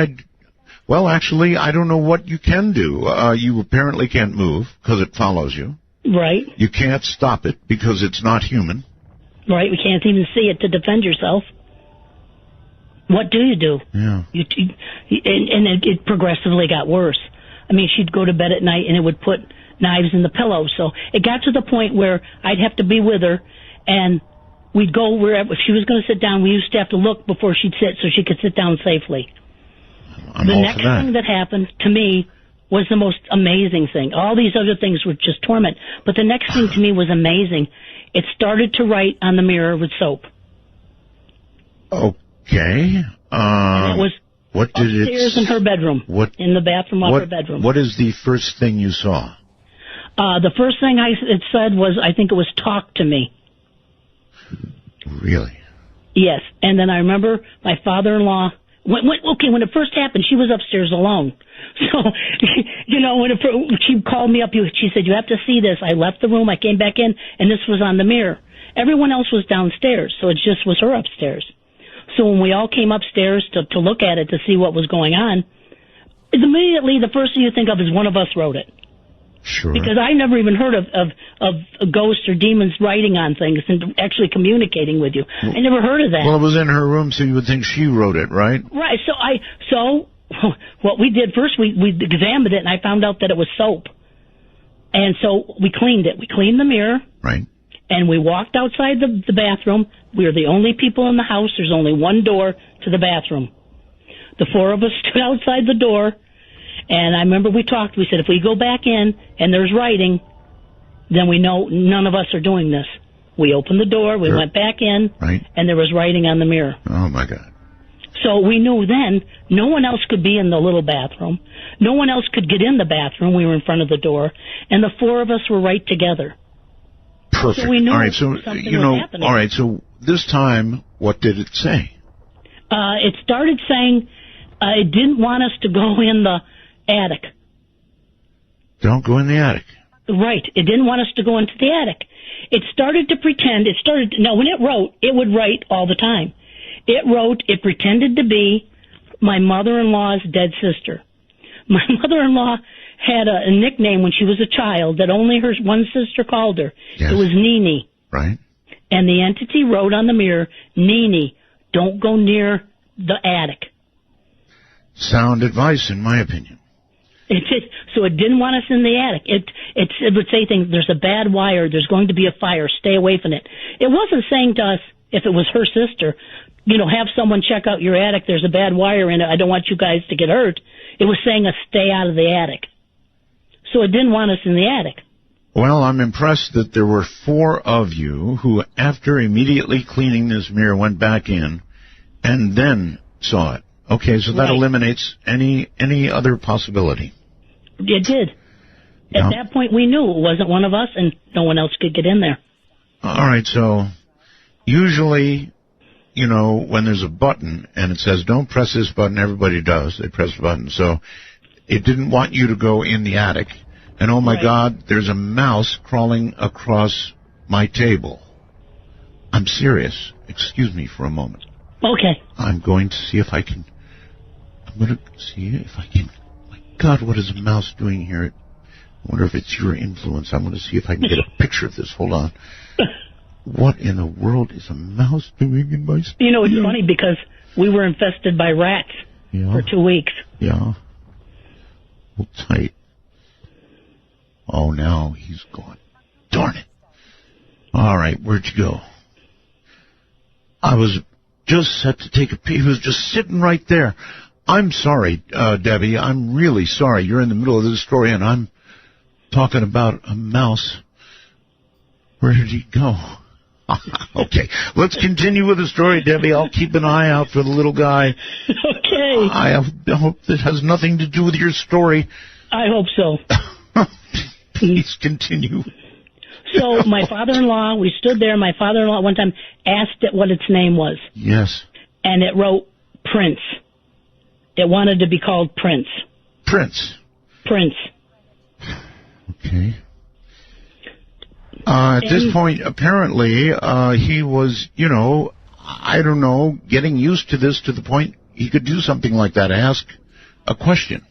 well, actually, I don't know what you can do. You apparently can't move because it follows you. Right. You can't stop it because it's not human. Right. We can't even see it to defend yourself. What do you do? Yeah. And it progressively got worse. I mean, she'd go to bed at night and it would put knives in the pillow. So it got to the point where I'd have to be with her, and we'd go wherever. If she was going to sit down, we used to have to look before she'd sit so she could sit down safely. The next thing that happened to me was the most amazing thing. All these other things were just torment. But the next thing to me was amazing. It started to write on the mirror with soap. Okay. And What did it... Upstairs in her bedroom. What? In the bathroom of her bedroom. What is the first thing you saw? The first thing it said was, I think it was, talk to me. Really? Yes. And then I remember my father-in-law, when it first happened, she was upstairs alone. So, when she called me up, she said, you have to see this. I left the room, I came back in, and this was on the mirror. Everyone else was downstairs, so it just was her upstairs. So when we all came upstairs to look at it, to see what was going on, immediately the first thing you think of is one of us wrote it. Sure. Because I never even heard of ghosts or demons writing on things and actually communicating with you. I never heard of that. Well, it was in her room, so you would think she wrote it, right? Right. So what we did first, we examined it, and I found out that it was soap. And so we cleaned it. We cleaned the mirror. Right. And we walked outside the bathroom. We were the only people in the house. There's only one door to the bathroom. The four of us stood outside the door. And I remember we talked. We said, if we go back in and there's writing, then we know none of us are doing this. We opened the door. We went back in. Right. And there was writing on the mirror. Oh, my God. So we knew then no one else could be in the little bathroom. No one else could get in the bathroom. We were in front of the door. And the four of us were right together. Perfect. So we knew all right, so, something was happening. all right, so this time, what did it say? It started saying it didn't want us to go in the attic. Don't go in the attic. Right. It didn't want us to go into the attic. It started to pretend. Now, when it wrote, it would write all the time. It pretended to be my mother-in-law's dead sister. My mother-in-law had a nickname when she was a child that only her one sister called her. Yes. It was Nini. Right. And the entity wrote on the mirror, Nini, don't go near the attic. Sound advice, in my opinion. So it didn't want us in the attic. It would say things, there's a bad wire, there's going to be a fire, stay away from it. It wasn't saying to us, if it was her sister, have someone check out your attic, there's a bad wire in it, I don't want you guys to get hurt. It was saying us stay out of the attic. So it didn't want us in the attic. Well, I'm impressed that there were four of you who, after immediately cleaning this mirror, went back in and then saw it. Okay, so that eliminates any other possibility. It did. Yeah. At that point, we knew it wasn't one of us, and no one else could get in there. All right, so usually, when there's a button and it says, don't press this button, everybody does. They press the button. So it didn't want you to go in the attic. And, oh, my God, there's a mouse crawling across my table. I'm serious. Excuse me for a moment. Okay. I'm going to see if I can... My God, what is a mouse doing here? I wonder if it's your influence. I'm going to see if I can get a picture of this. Hold on. What in the world is a mouse doing in my studio? It's funny because we were infested by rats for 2 weeks. Yeah. Hold tight. Oh, now he's gone. Darn it. All right, where'd you go? I was just set to take a pee. He was just sitting right there. I'm sorry, Debbie. I'm really sorry. You're in the middle of this story, and I'm talking about a mouse. Where did he go? Okay, let's continue with the story, Debbie. I'll keep an eye out for the little guy. Okay. I hope it has nothing to do with your story. I hope so. Please continue. So my father-in-law, we stood there. My father-in-law one time asked it what its name was. Yes. And it wrote Prince. It wanted to be called Prince. Prince. Prince. Okay. At this point, apparently, he was, I don't know, getting used to this to the point he could do something like that, ask a question.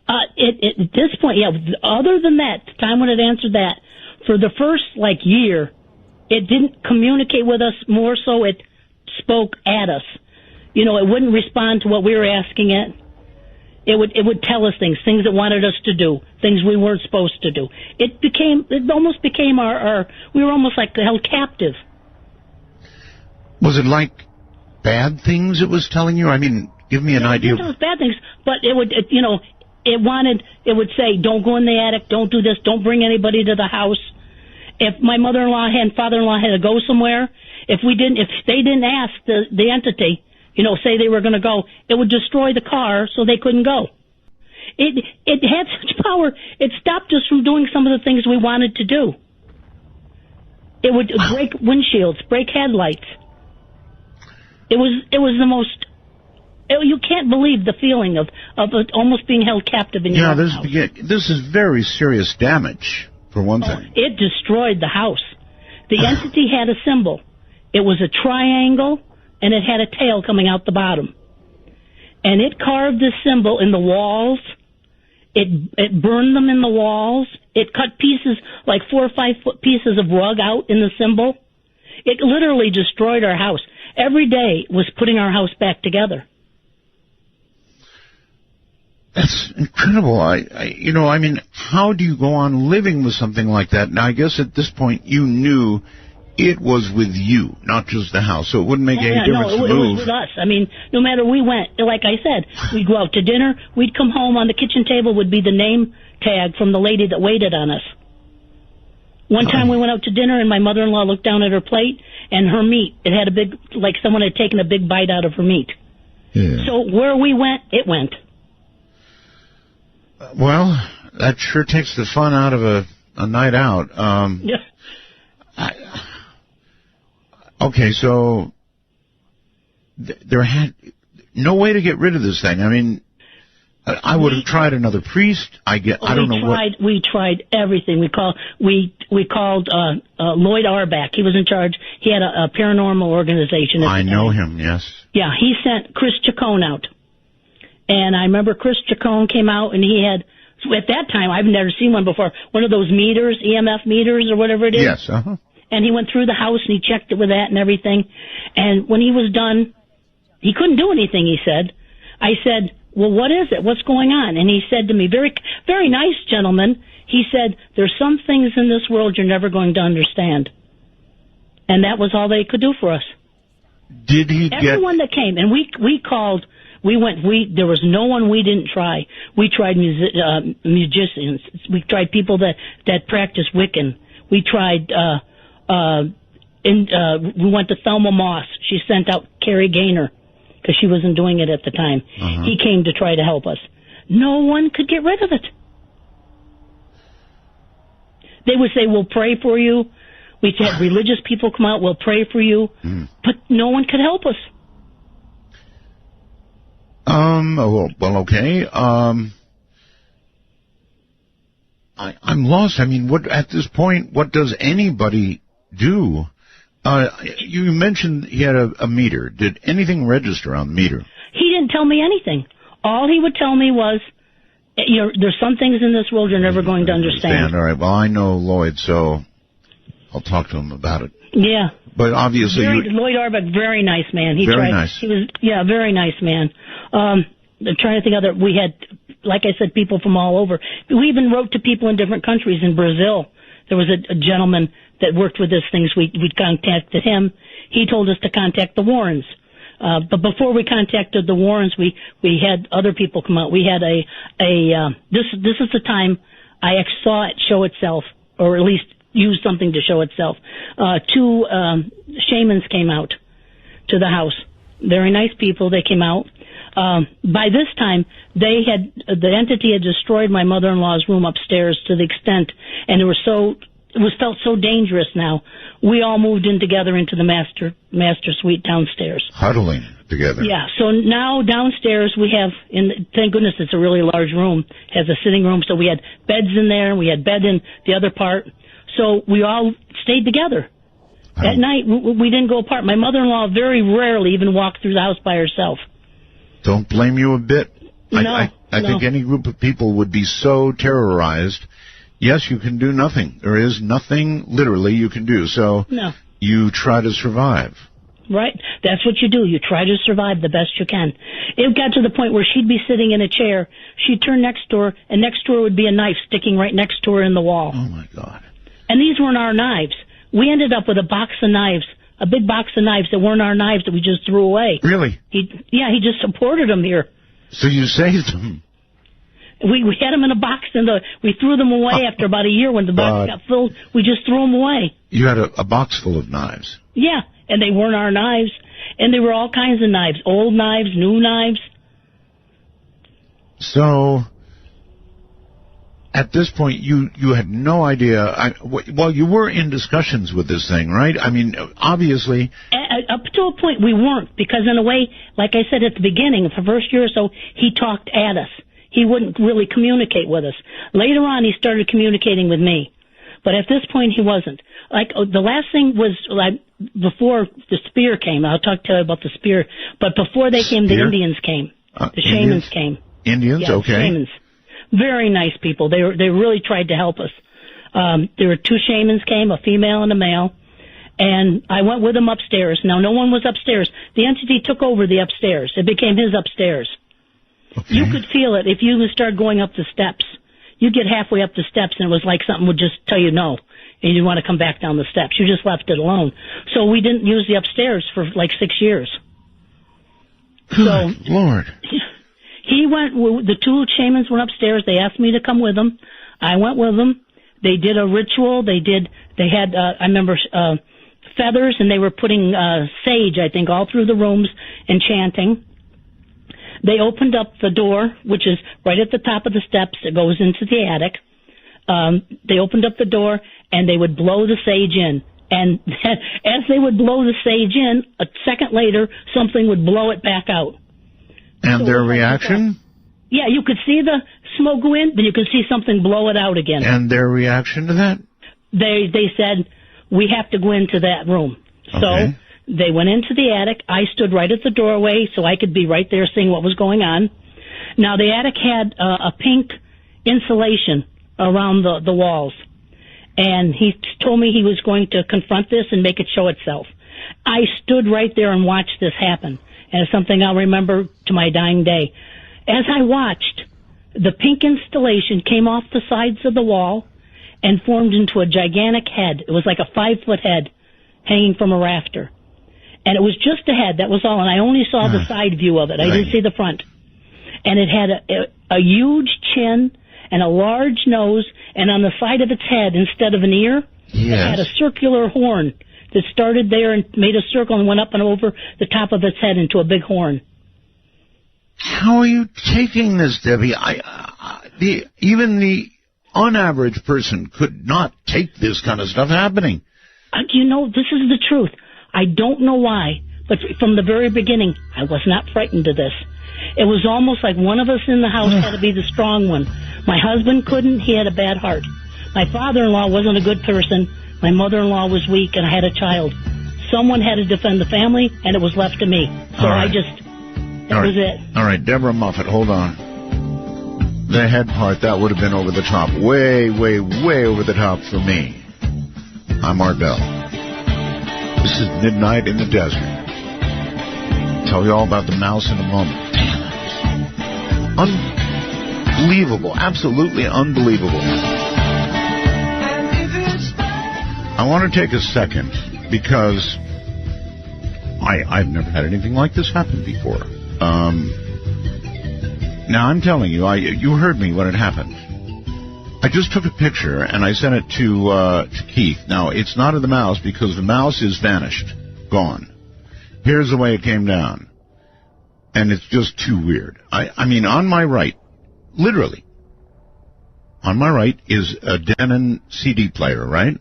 At this point, other than that, the time when it answered that, for the first, year, it didn't communicate with us. More so, it spoke at us. It wouldn't respond to what we were asking it. It would tell us things it wanted us to do, things we weren't supposed to do. It almost became our we were almost held captive. Was it like bad things it was telling you? I mean, give me an idea. It was bad things, but it would, it would say, don't go in the attic, don't do this, don't bring anybody to the house. If my mother-in-law and father-in-law had to go somewhere, if they didn't ask the entity, say they were going to go, it would destroy the car so they couldn't go. It had such power, it stopped us from doing some of the things we wanted to do. It would break windshields, break headlights. It was the most... You can't believe the feeling of almost being held captive in your own house. This is very serious damage, for one thing. It destroyed the house. The entity had a symbol. It was a triangle, and it had a tail coming out the bottom. And it carved this symbol in the walls. It burned them in the walls. It cut pieces, like 4 or 5 foot pieces of rug out in the symbol. It literally destroyed our house. Every day was putting our house back together. That's incredible. How do you go on living with something like that? Now, I guess at this point you knew it was with you, not just the house, so it wouldn't make any difference to move. It was with us. No matter we went, like I said, we'd go out to dinner, we'd come home, on the kitchen table would be the name tag from the lady that waited on us. One time we went out to dinner, and my mother-in-law looked down at her plate, and her meat, it had like someone had taken a big bite out of her meat. Yeah. So where we went, it went. Well, that sure takes the fun out of a night out. Yeah. Okay, so there had no way to get rid of this thing. I would have tried another priest. I don't know what. We tried everything. We called Lloyd Arbach. He was in charge. He had a paranormal organization. I know him. Yes. Yeah, he sent Chris Chacon out. And I remember Chris Chacon came out, and he had, at that time, I've never seen one before, one of those meters, EMF meters or whatever it is. Yes, uh-huh. And he went through the house, and he checked it with that and everything. And when he was done, he couldn't do anything, he said. I said, well, what is it? What's going on? And he said to me, very, very nice gentleman, he said, there's some things in this world you're never going to understand. And that was all they could do for us. Did he Everyone that came, and we called... there was no one we didn't try. We tried musicians. We tried people that practice Wiccan. We tried, we went to Thelma Moss. She sent out Carrie Gaynor because she wasn't doing it at the time. Uh-huh. He came to try to help us. No one could get rid of it. They would say, we'll pray for you. We had religious people come out, we'll pray for you. But no one could help us. Well, okay. I'm lost. What at this point? What does anybody do? You mentioned he had a meter. Did anything register on the meter? He didn't tell me anything. All he would tell me was, there's some things in this world you're never going to understand. All right. Well, I know Lloyd, so I'll talk to him about it. Yeah. But obviously, Lloyd Arbach, very nice man. Nice. He was, very nice man. I'm trying to think of we had, like I said, people from all over. We even wrote to people in different countries. In Brazil, there was a gentleman that worked with these things. We contacted him. He told us to contact the Warrens. But before we contacted the Warrens, we had other people come out. We had this is the time I saw it show itself, or at least use something to show itself. 2 shamans came out to the house. Very nice people. They came out. By this time, the entity had destroyed my mother-in-law's room upstairs to the extent, and it was felt so dangerous now. We all moved in together into the master suite downstairs. Huddling together. Yeah. So now downstairs we have, thank goodness it's a really large room, has a sitting room, so we had beds in there, and we had bed in the other part. So we all stayed together. At night, we didn't go apart. My mother-in-law very rarely even walked through the house by herself. Don't blame you a bit. No, I think any group of people would be so terrorized. Yes, you can do nothing. There is nothing, literally, you can do. So you try to survive. Right. That's what you do. You try to survive the best you can. It got to the point where she'd be sitting in a chair. She'd turn next door, and next to her would be a knife sticking right next to her in the wall. Oh, my God. And these weren't our knives. We ended up with a box of knives, a big box of knives that weren't our knives that we just threw away. Really? He just supported them here. So you saved them? We had them in a box, and we threw them away after about a year when the box got filled. We just threw them away. You had a box full of knives? Yeah, and they weren't our knives. And there were all kinds of knives, old knives, new knives. So, at this point, you had no idea. Well, you were in discussions with this thing, right? I mean, obviously. Up to a point, we weren't, because in a way, like I said at the beginning, for the first year or so, he talked at us. He wouldn't really communicate with us. Later on, he started communicating with me. But at this point, he wasn't. Like, the last thing was, like, before the spear came. I'll talk to you about the spear. But before they came, the Indians came. The shamans came. Indians, yeah, okay. Shamans. Very nice people. They really tried to help us. There were 2 shamans came, a female and a male. And I went with them upstairs. Now, no one was upstairs. The entity took over the upstairs. It became his upstairs. Okay. You could feel it if you started going up the steps. You'd get halfway up the steps, and it was like something would just tell you no, and you want to come back down the steps. You just left it alone. So we didn't use the upstairs for like 6 years. Good Lord. He went, the 2 shamans went upstairs. They asked me to come with them. I went with them. They did a ritual. They had, I remember, feathers, and they were putting sage, I think, all through the rooms and chanting. They opened up the door, which is right at the top of the steps that goes into the attic. They opened up the door, and they would blow the sage in. And as they would blow the sage in, a second later, something would blow it back out. And so their reaction? Yeah, you could see the smoke go in, then you could see something blow it out again. And their reaction to that? They said, we have to go into that room. Okay. So they went into the attic. I stood right at the doorway so I could be right there seeing what was going on. Now, the attic had a pink insulation around the walls. And he told me he was going to confront this and make it show itself. I stood right there and watched this happen. And it's something I'll remember to my dying day. As I watched, the pink installation came off the sides of the wall and formed into a gigantic head. It was like a 5-foot head hanging from a rafter. And it was just a head, that was all. And I only saw the side view of it. I didn't see the front. And it had a huge chin and a large nose, and on the side of its head, instead of an ear, it had a circular horn that started there and made a circle and went up and over the top of its head into a big horn. How are you taking this, Debbie? Even the unaverage person could not take this kind of stuff happening. You know, this is the truth. I don't know why, but from the very beginning, I was not frightened of this. It was almost like one of us in the house had to be the strong one. My husband couldn't. He had a bad heart. My father-in-law wasn't a good person. My mother-in-law was weak, and I had a child. Someone had to defend the family, and it was left to me. So that was it. All right, Deborah Moffitt, hold on. The head part, that would have been over the top. Way, way, way over the top for me. I'm Art Bell. This is Midnight in the Desert. Tell you all about the mouse in a moment. Unbelievable. Absolutely unbelievable. I want to take a second because I've never had anything like this happen before. Now, I'm telling you, you heard me when it happened. I just took a picture and I sent it to Keith. Now, it's not of the mouse because the mouse is vanished, gone. Here's the way it came down. And it's just too weird. I mean, on my right, literally, on my right is a Denon CD player, right?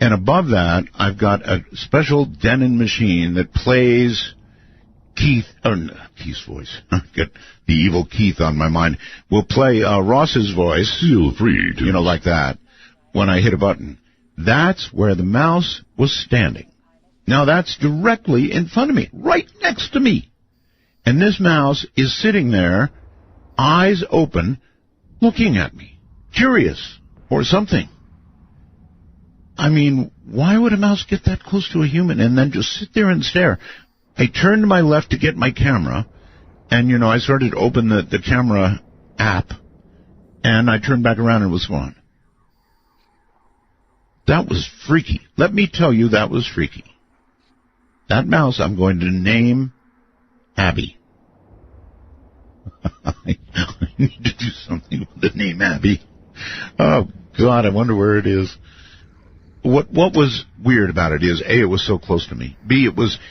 And above that, I've got a special Denon machine that plays Keith's voice. I've got the evil Keith on my mind. Will play Ross's voice. Feel free to. You know, like that. When I hit a button. That's where the mouse was standing. Now, that's directly in front of me, right next to me. And this mouse is sitting there, eyes open, looking at me, curious, or something. I mean, why would a mouse get that close to a human and then just sit there and stare? I turned to my left to get my camera, and, you know, I started to open the camera app, and I turned back around and it was gone. That was freaky. Let me tell you, that was freaky. That mouse I'm going to name Abby. I need to do something with the name Abby. Oh, God, I wonder where it is. what was weird about it is, A, it was so close to me. B,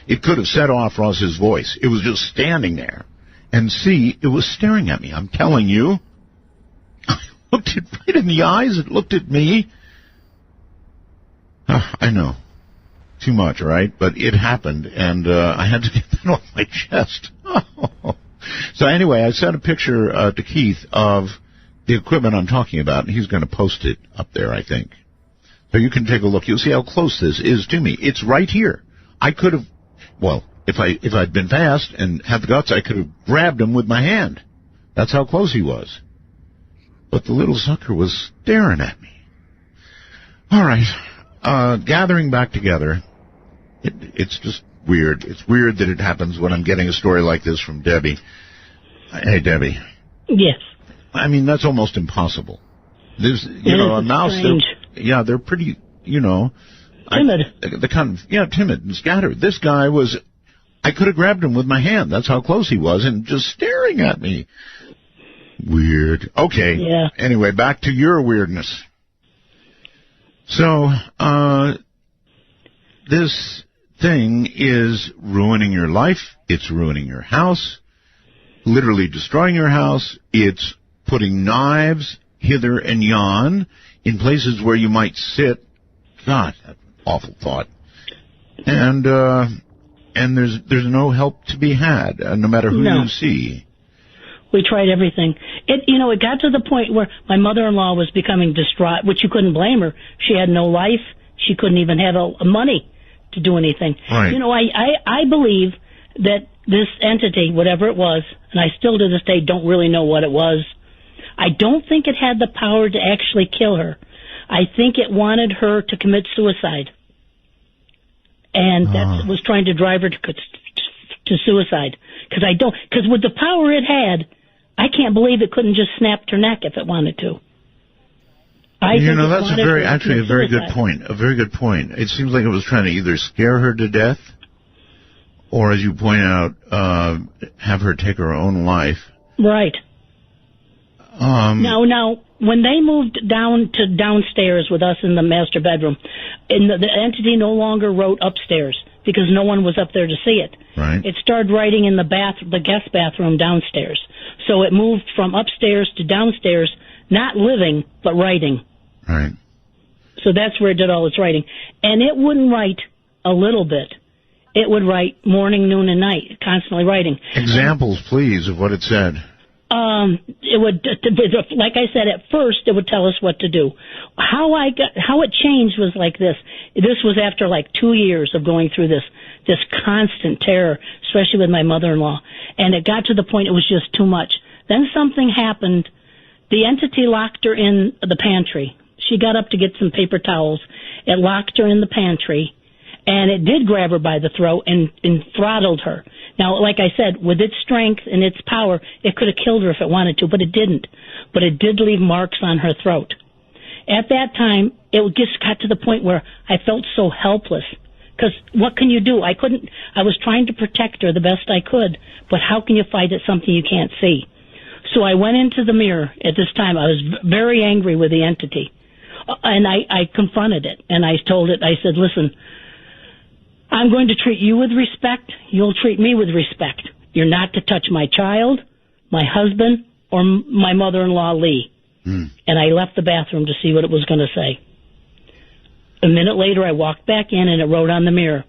it could have set off Ross's voice. It was just standing there. And C, it was staring at me. I'm telling you. I looked it right in the eyes. It looked at me. I know. Too much, right? But it happened, and I had to get that off my chest. So anyway, I sent a picture to Keith of the equipment I'm talking about, and he's going to post it up there, I think. So you can take a look. You'll see how close this is to me. It's right here. I could have, well, if I'd been fast and had the guts, I could have grabbed him with my hand. That's how close he was. But the little sucker was staring at me. All right. Gathering back together. It's just weird. It's weird that it happens when I'm getting a story like this from Debbie. Hey, Debbie. Yes. I mean, that's almost impossible. There's, a mouse. They're pretty, timid. Timid and scattered. This guy was, I could have grabbed him with my hand. That's how close he was, and just staring at me. Weird. Okay. Yeah. Anyway, back to your weirdness. So, this thing is ruining your life. It's ruining your house. Literally destroying your house. It's putting knives hither and yon in places where you might sit. God, that awful thought. And there's no help to be had, no matter who you see. We tried everything. It got to the point where my mother-in-law was becoming distraught, which you couldn't blame her. She had no life. She couldn't even have money to do anything. Right. I believe that this entity, whatever it was, and I still to this day don't really know what it was, I don't think it had the power to actually kill her. I think it wanted her to commit suicide. And that was trying to drive her to suicide. Because with the power it had, I can't believe it couldn't just snap her neck if it wanted to. That's a very good point. A very good point. It seems like it was trying to either scare her to death, or, as you point out, have her take her own life. Right. Now, when they moved down to downstairs with us in the master bedroom, and the entity no longer wrote upstairs because no one was up there to see it. Right. It started writing in the guest bathroom downstairs. So it moved from upstairs to downstairs, not living, but writing. Right. So that's where it did all its writing. And it wouldn't write a little bit. It would write morning, noon, and night, constantly writing. Examples, please, of what it said. It would, like I said, at first it would tell us what to do. How it changed was like this. This was after like 2 years of going through this constant terror, especially with my mother-in-law. And it got to the point it was just too much. Then something happened. The entity locked her in the pantry. She got up to get some paper towels. It locked her in the pantry, and it did grab her by the throat and throttled her. Now, like I said, with its strength and its power, it could have killed her if it wanted to, but it didn't. But it did leave marks on her throat. At that time, it just got to the point where I felt so helpless. Because what can you do? I was trying to protect her the best I could, but how can you fight at something you can't see? So I went into the mirror at this time. I was very angry with the entity. And I confronted it, and I told it, I said, listen, I'm going to treat you with respect. You'll treat me with respect. You're not to touch my child, my husband, or my mother-in-law, Lee. And I left the bathroom to see what it was going to say. A minute later, I walked back in, and it wrote on the mirror,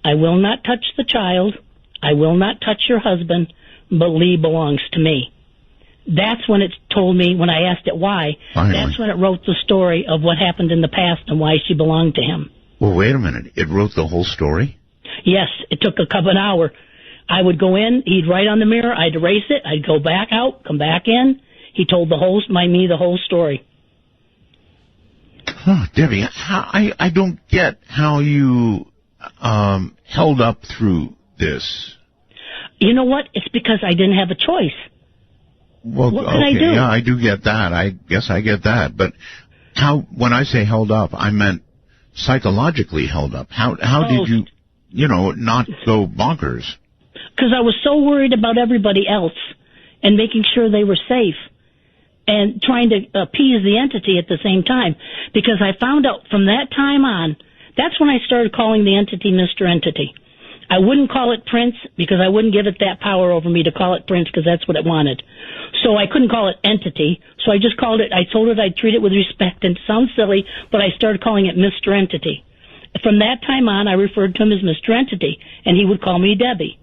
I will not touch the child. I will not touch your husband, but Lee belongs to me. That's when it told me, when I asked it why, that's when it wrote the story of what happened in the past and why she belonged to him. Well, wait a minute. It wrote the whole story? Yes. It took an hour. I would go in, he'd write on the mirror, I'd erase it, I'd go back out, come back in. He told the whole story. Huh, Debbie, I don't get how you held up through this. You know what? It's because I didn't have a choice. Well, what can I do? Yeah, I do get that. I guess I get that. But when I say held up, I meant psychologically held up. How did you, not go bonkers? Because I was so worried about everybody else and making sure they were safe. and trying to appease the entity at the same time. Because I found out from that time on, that's when I started calling the entity Mr. Entity. I wouldn't call it Prince because I wouldn't give it that power over me to call it Prince because that's what it wanted. So I couldn't call it Entity. So I just called it, I told it I'd treat it with respect, and it sounds silly, but I started calling it Mr. Entity. From that time on, I referred to him as Mr. Entity, and he would call me Debbie.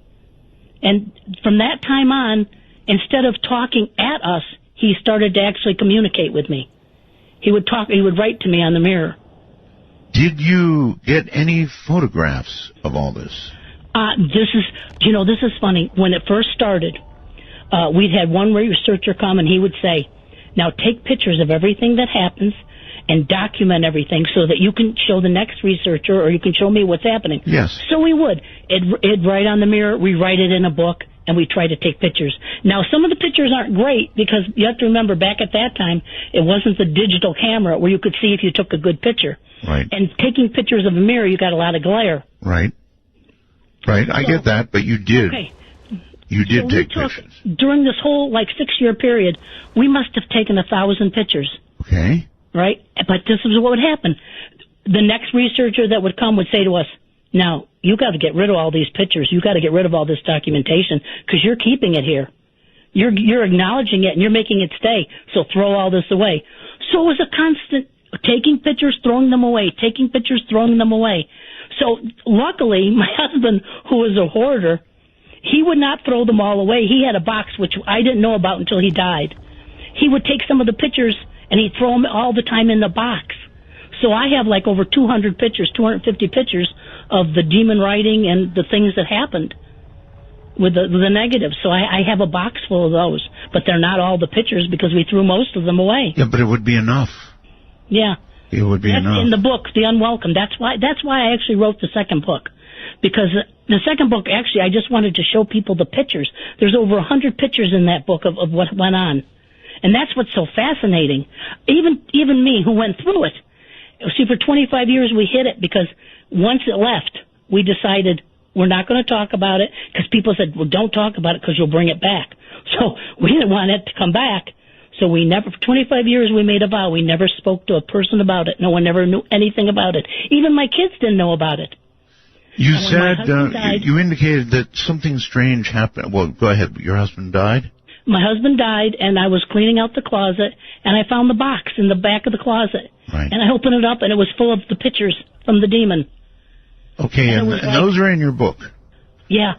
And from that time on, instead of talking at us, he started to actually communicate with me. He would write to me on the mirror. Did you get any photographs of all this? This is funny. When it first started, we'd had one researcher come and he would say, now take pictures of everything that happens and document everything so that you can show the next researcher or you can show me what's happening. Yes. So we would. It'd write on the mirror, we write it in a book, and we try to take pictures. Now, some of the pictures aren't great because you have to remember back at that time, it wasn't the digital camera where you could see if you took a good picture. Right. And taking pictures of a mirror, you got a lot of glare. Right. Right, I get that, but you did. Okay. You did take pictures. During this whole, 6-year period, we must have taken 1,000 pictures. Okay. Right? But this is what would happen. The next researcher that would come would say to us, now, you got to get rid of all these pictures. You got to get rid of all this documentation because you're keeping it here. You're acknowledging it and you're making it stay. So throw all this away. So it was a constant taking pictures, throwing them away, taking pictures, throwing them away. So luckily, my husband, who was a hoarder, he would not throw them all away. He had a box, which I didn't know about until he died. He would take some of the pictures and he'd throw them all the time in the box. So I have over 200 pictures, 250 pictures of the demon writing and the things that happened with the negatives. So I have a box full of those, but they're not all the pictures because we threw most of them away. Yeah, but it would be enough. Yeah. It would be enough. In the book, The Unwelcome. That's why I actually wrote the second book. Because the second book, actually, I just wanted to show people the pictures. There's over 100 pictures in that book of what went on. And that's what's so fascinating. Even me, who went through it. See, for 25 years we hid it because once it left, we decided we're not going to talk about it because people said, well, don't talk about it because you'll bring it back. So we didn't want it to come back. So we never, for 25 years, we made a vow. We never spoke to a person about it. No one ever knew anything about it. Even my kids didn't know about it. You said, you indicated that something strange happened. Well, go ahead. Your husband died? My husband died, and I was cleaning out the closet, and I found the box in the back of the closet. Right. And I opened it up, and it was full of the pictures from the demon. Okay, and those are in your book? Yeah.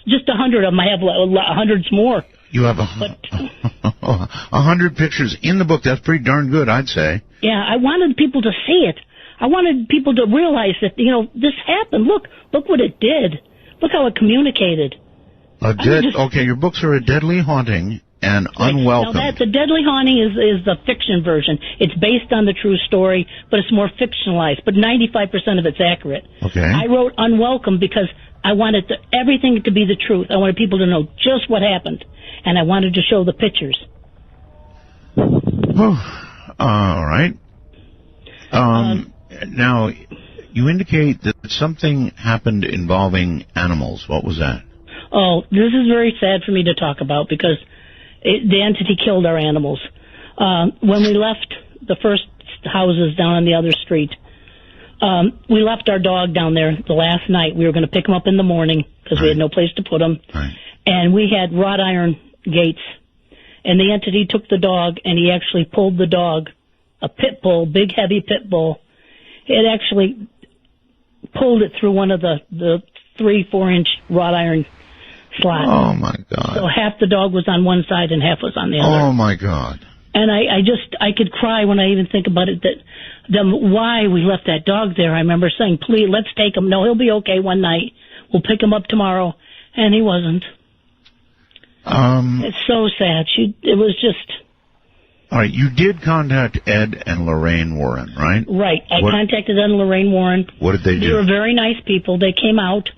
Just 100 of them. I have hundreds more. You have 100 pictures in the book. That's pretty darn good, I'd say. Yeah, I wanted people to see it. I wanted people to realize that, this happened. Look what it did. Look how it communicated. Okay, your books are A Deadly Haunting and Unwelcome. Now the Deadly Haunting is the fiction version. It's based on the true story, but it's more fictionalized. But 95% of it's accurate. Okay. I wrote Unwelcome because I wanted everything to be the truth. I wanted people to know just what happened, and I wanted to show the pictures. Oh, all right. Now, you indicate that something happened involving animals. What was that? Oh, this is very sad for me to talk about because the entity killed our animals. When we left the first houses down on the other street, we left our dog down there the last night. We were going to pick him up in the morning because we had no place to put him. Right. And we had wrought iron gates. And the entity took the dog, and he actually pulled the dog, a pit bull, big, heavy pit bull. It actually pulled it through one of the 3-4-inch wrought iron slots. Oh, my God. So half the dog was on one side and half was on the other. Oh, my God. And I could cry when I even think about it, why we left that dog there. I remember saying, please, let's take him. No, he'll be okay one night. We'll pick him up tomorrow. And he wasn't. It's so sad. It was just... All right, you did contact Ed and Lorraine Warren, right? Right. I contacted Ed and Lorraine Warren. What did they do? They were very nice people. They came out.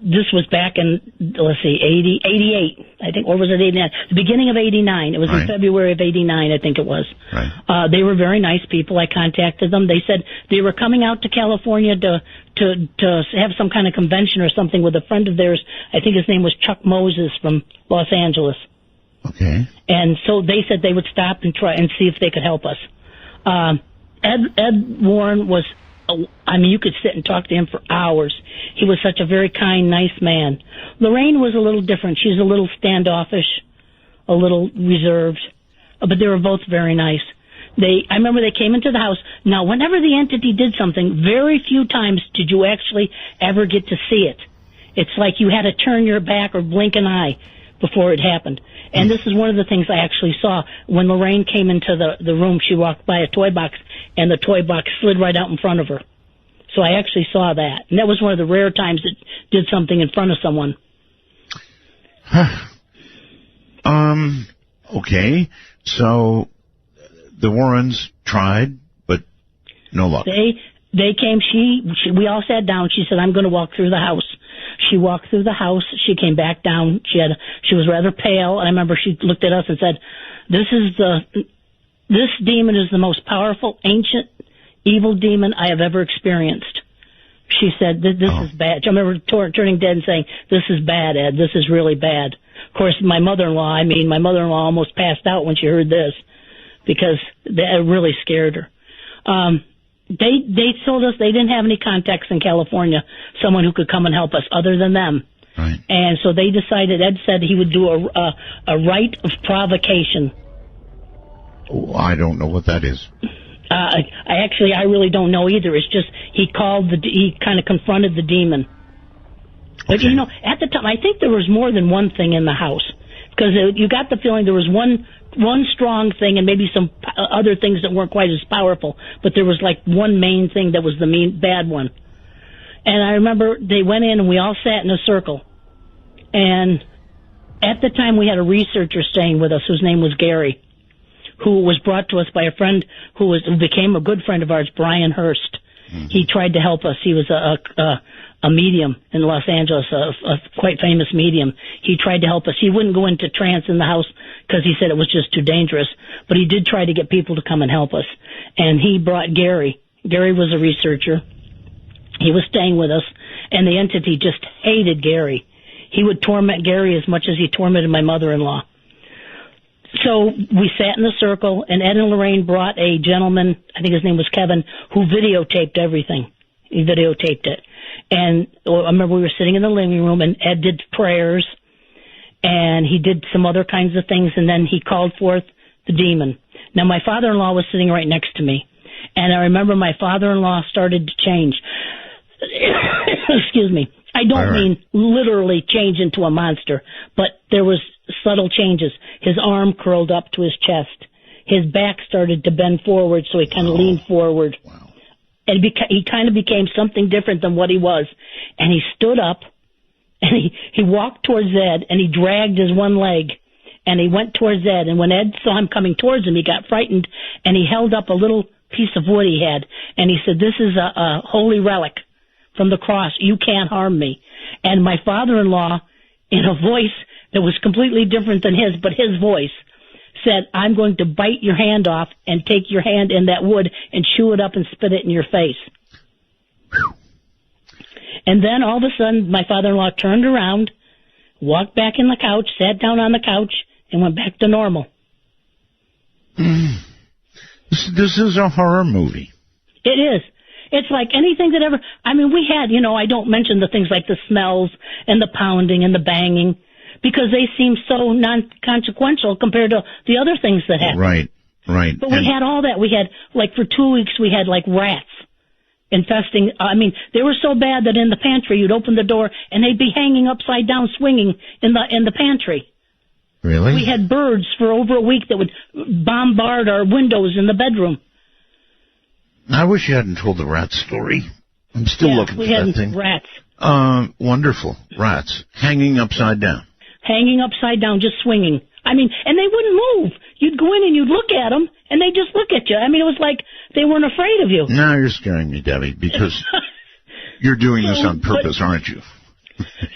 This was back in, 88, I think, or was it 89? The beginning of 89. It was in February of 89, I think it was. Right. They were very nice people. I contacted them. They said they were coming out to California to have some kind of convention or something with a friend of theirs. I think his name was Chuck Moses from Los Angeles. Okay. And so they said they would stop and try and see if they could help us. Ed Warren was, you could sit and talk to him for hours. He was such a very kind, nice man. Lorraine was a little different. She's a little standoffish, a little reserved, but they were both very nice. I remember they came into the house. Now, whenever the entity did something, very few times did you actually ever get to see it. It's like you had to turn your back or blink an eye before it happened. And this is one of the things I actually saw. When Lorraine came into the room, she walked by a toy box, and the toy box slid right out in front of her. So I actually saw that. And that was one of the rare times it did something in front of someone. Okay. So the Warrens tried, but no luck. They came, we all sat down. She said, I'm going to walk through the house. She walked through the house. She came back down. She was rather pale. And I remember she looked at us and said, this demon is the most powerful, ancient, evil demon I have ever experienced. She said, this is bad. I remember turning dead and saying, this is bad, Ed. This is really bad. Of course, my mother-in-law almost passed out when she heard this because it really scared her. They told us they didn't have any contacts in California, someone who could come and help us other than them. Right. And so they decided, Ed said he would do a rite of provocation. Oh, I don't know what that is. I really don't know either. It's just he kind of confronted the demon. But, Okay. at the time, I think there was more than one thing in the house. Because you got the feeling there was one strong thing and maybe some other things that weren't quite as powerful. But there was like one main thing that was the bad one. And I remember they went in and we all sat in a circle. And at the time we had a researcher staying with us whose name was Gary, who was brought to us by a friend who became a good friend of ours, Brian Hurst. Mm-hmm. He tried to help us. He was a medium in Los Angeles, a quite famous medium. He tried to help us. He wouldn't go into trance in the house because he said it was just too dangerous, but he did try to get people to come and help us. And he brought Gary. Gary was a researcher. He was staying with us, and the entity just hated Gary. He would torment Gary as much as he tormented my mother-in-law. So we sat in a circle, and Ed and Lorraine brought a gentleman, I think his name was Kevin, who videotaped everything. He videotaped it. And I remember we were sitting in the living room, and Ed did prayers, and he did some other kinds of things, and then he called forth the demon. Now, my father-in-law was sitting right next to me, and I remember my father-in-law started to change. Excuse me. I don't mean literally change into a monster, but there was subtle changes. His arm curled up to his chest. His back started to bend forward, so he kind of leaned forward. Wow. And he kind of became something different than what he was. And he stood up, and he walked towards Ed, and he dragged his one leg, and he went towards Ed. And when Ed saw him coming towards him, he got frightened, and he held up a little piece of wood he had, and he said, "This is a holy relic from the cross. You can't harm me." And my father-in-law, in a voice that was completely different than his, but his voice, said, "I'm going to bite your hand off and take your hand in that wood and chew it up and spit it in your face." And then all of a sudden, my father-in-law turned around, walked back in the couch, sat down on the couch, and went back to normal. This is a horror movie. It is. It's like anything that ever... we had, I don't mention the things like the smells and the pounding and the banging, because they seem so non-consequential compared to the other things that happened. Right. But we had all that. We had, for 2 weeks, we had, rats infesting. They were so bad that in the pantry, you'd open the door, and they'd be hanging upside down, swinging in the pantry. Really? We had birds for over a week that would bombard our windows in the bedroom. I wish you hadn't told the rat story. I'm still looking for that thing. Rats. Wonderful. Rats. Hanging upside down. Hanging upside down, just swinging. And they wouldn't move. You'd go in and you'd look at them, and they'd just look at you. It was like they weren't afraid of you. Now you're scaring me, Debbie, because you're doing this on purpose, aren't you?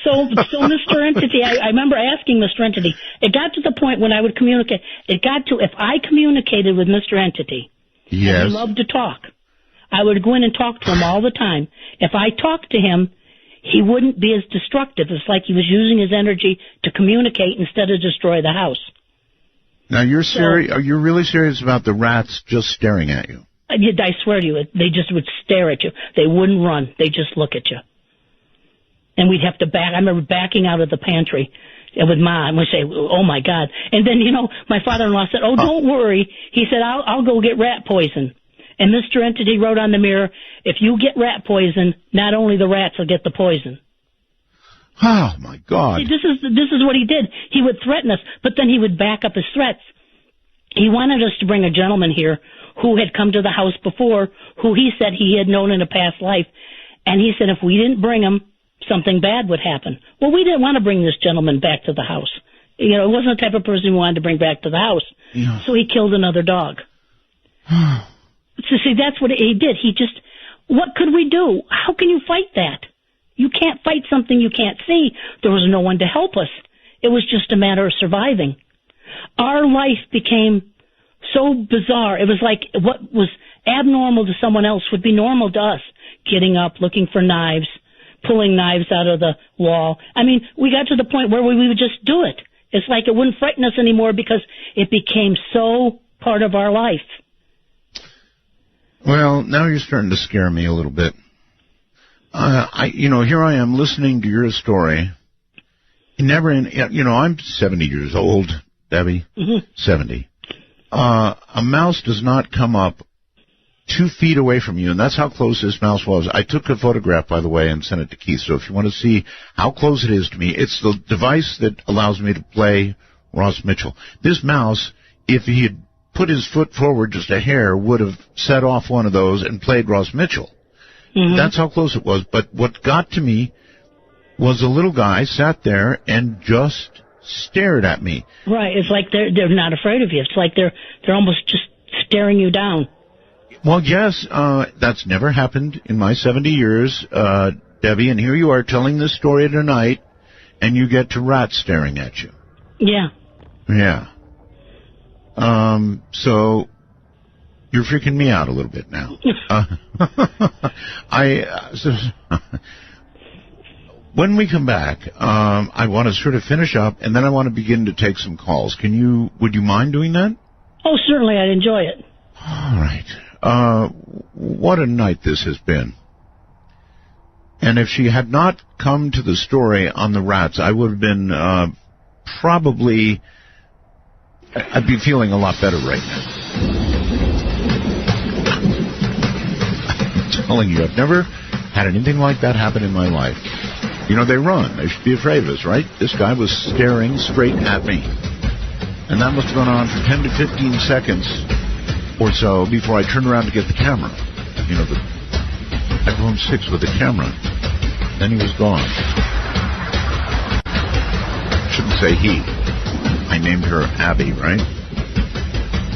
So Mr. Entity, I remember asking Mr. Entity, it got to the point when I would communicate, if I communicated with Mr. Entity, yes, and he loved to talk, I would go in and talk to him all the time. If I talked to him, he wouldn't be as destructive. It's like he was using his energy to communicate instead of destroy the house. Now, you're serious? Are you really serious about the rats just staring at you? I swear to you, they just would stare at you. They wouldn't run. They just look at you. And we'd have to back. I remember backing out of the pantry with Mom. We'd say, oh, my God. And then, my father-in-law said, don't worry. He said, I'll go get rat poison. And Mr. Entity wrote on the mirror, if you get rat poison, not only the rats will get the poison. Oh, my God. See, this is what he did. He would threaten us, but then he would back up his threats. He wanted us to bring a gentleman here who had come to the house before, who he said he had known in a past life. And he said if we didn't bring him, something bad would happen. Well, we didn't want to bring this gentleman back to the house. It wasn't the type of person we wanted to bring back to the house. Yeah. So he killed another dog. So see, that's what he did. What could we do? How can you fight that? You can't fight something you can't see. There was no one to help us. It was just a matter of surviving. Our life became so bizarre. It was like what was abnormal to someone else would be normal to us. Getting up, looking for knives, pulling knives out of the wall. I mean, we got to the point where we would just do it. It's like it wouldn't frighten us anymore because it became so part of our life. Well, now you're starting to scare me a little bit. Here I am listening to your story. I'm 70 years old, Debbie. Mm-hmm. 70. A mouse does not come up 2 feet away from you, and that's how close this mouse was. I took a photograph, by the way, and sent it to Keith. So if you want to see how close it is to me, it's the device that allows me to play Ross Mitchell. This mouse, if he had put his foot forward just a hair, would have set off one of those and played Ross Mitchell. Mm-hmm. That's how close it was. But what got to me was a little guy sat there and just stared at me. Right. It's like they're not afraid of you. It's like they're almost just staring you down. Well, yes, that's never happened in my 70 years, Debbie, and here you are telling this story tonight, and you get to rats staring at you. Yeah. Yeah. So you're freaking me out a little bit now. When we come back, I want to sort of finish up, and then I want to begin to take some calls. Would you mind doing that? Oh, certainly. I'd enjoy it. All right. What a night this has been. And if she had not come to the story on the rats, I would have been I'd be feeling a lot better right now. I'm telling you, I've never had anything like that happen in my life. They run. They should be afraid of us, right? This guy was staring straight at me. And that must have gone on for 10 to 15 seconds or so before I turned around to get the camera. iPhone 6 with the camera. Then he was gone. Shouldn't say he. I named her Abby, right?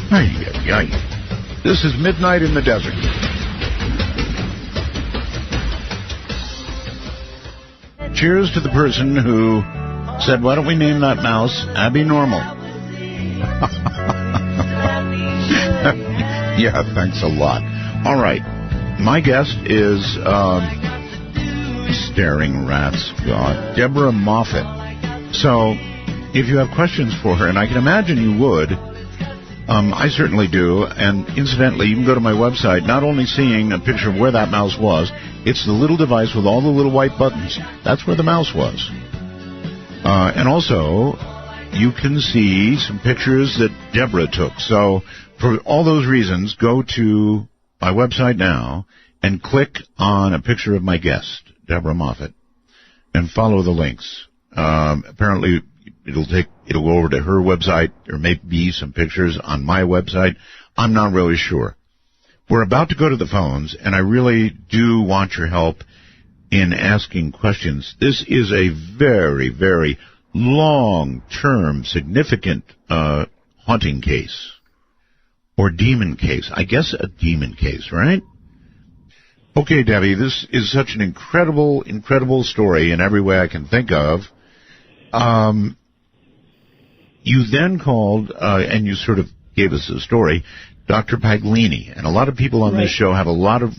Ay. This is Midnight in the Desert. Cheers to the person who said, why don't we name that mouse Abby Normal? Yeah, thanks a lot. All right. My guest is staring rats. God, Deborah Moffitt. So, if you have questions for her, and I can imagine you would, I certainly do. And incidentally, you can go to my website, not only seeing a picture of where that mouse was, it's the little device with all the little white buttons. That's where the mouse was. And also, you can see some pictures that Deborah took. So, for all those reasons, go to my website now and click on a picture of my guest, Deborah Moffitt, and follow the links. Apparently, it'll go over to her website. There may be some pictures on my website. I'm not really sure. We're about to go to the phones, and I really do want your help in asking questions. This is a very, very long-term, significant haunting case. Or demon case. I guess a demon case, right? Okay, Debbie, this is such an incredible, incredible story in every way I can think of. You then called, and you sort of gave us a story, Dr. Paglini. And a lot of people on this show have a lot of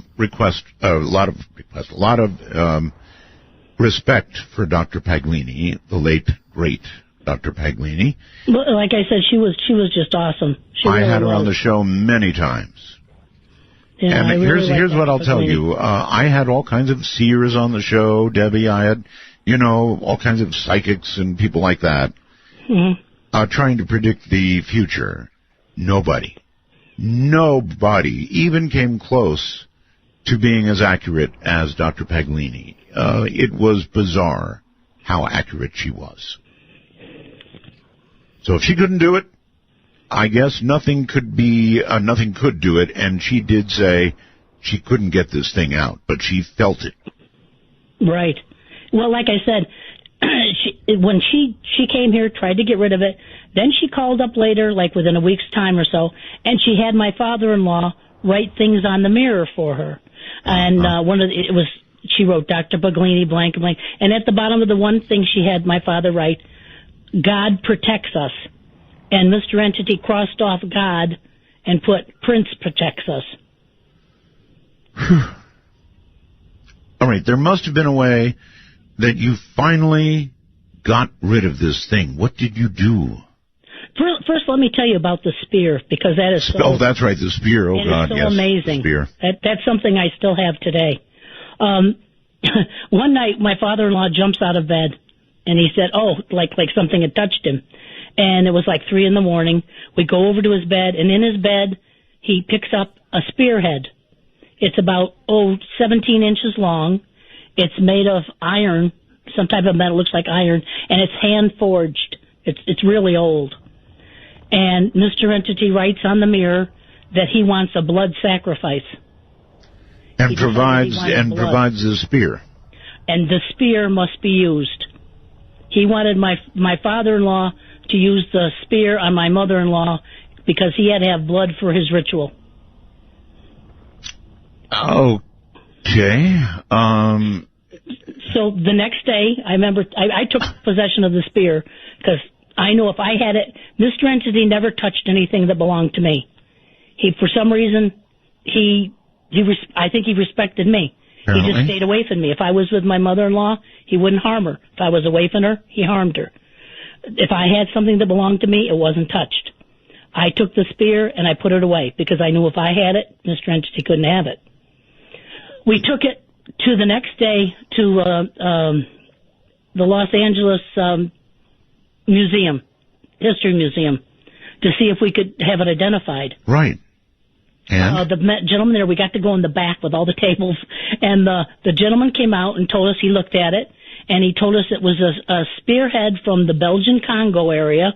respect for Dr. Paglini, the late, great Dr. Paglini. Well, like I said, she was just awesome. She I really had her on was. the show many times. Yeah, I And really here's like what I'll Dr. tell Paglini. you. I had all kinds of seers on the show, Debbie. I had, all kinds of psychics and people like that trying to predict the future. Nobody even came close to being as accurate as Dr. Paglini. It was bizarre how accurate she was. So if she couldn't do it, I guess nothing could do it, and she did say she couldn't get this thing out, but she felt it. Right. Well, like I said, when she came here, tried to get rid of it, then she called up later, like within a week's time or so, and she had my father-in-law write things on the mirror for her. And she wrote Dr. Paglini, blank, blank, and at the bottom of the one thing she had my father write, God protects us. And Mr. Entity crossed off God and put Prince protects us. All right, there must have been a way that you finally got rid of this thing. What did you do? First, let me tell you about the spear, because that is so... Oh, that's right, the spear. Oh, God, so yes, amazing. The spear. That's something I still have today. One night, my father-in-law jumps out of bed, and he said, like something had touched him. And it was like 3 a.m. We go over to his bed, and in his bed, he picks up a spearhead. It's about, 17 inches long. It's made of iron, some type of metal, looks like iron, and it's hand-forged. It's really old. And Mr. Entity writes on the mirror that he wants a blood sacrifice. And provides the spear. And the spear must be used. He wanted my father-in-law to use the spear on my mother-in-law because he had to have blood for his ritual. Okay. So the next day, I remember I took possession of the spear because I know if I had it, Mr. Entity never touched anything that belonged to me. For some reason, I think he respected me. Apparently. He just stayed away from me. If I was with my mother-in-law, he wouldn't harm her. If I was away from her, he harmed her. If I had something that belonged to me, it wasn't touched. I took the spear and I put it away because I knew if I had it, Mr. Entity couldn't have it. We took it to the next day to the Los Angeles History Museum, to see if we could have it identified. Right. And? The gentleman there, we got to go in the back with all the tables, and the gentleman came out and told us, he looked at it, and he told us it was a spearhead from the Belgian Congo area.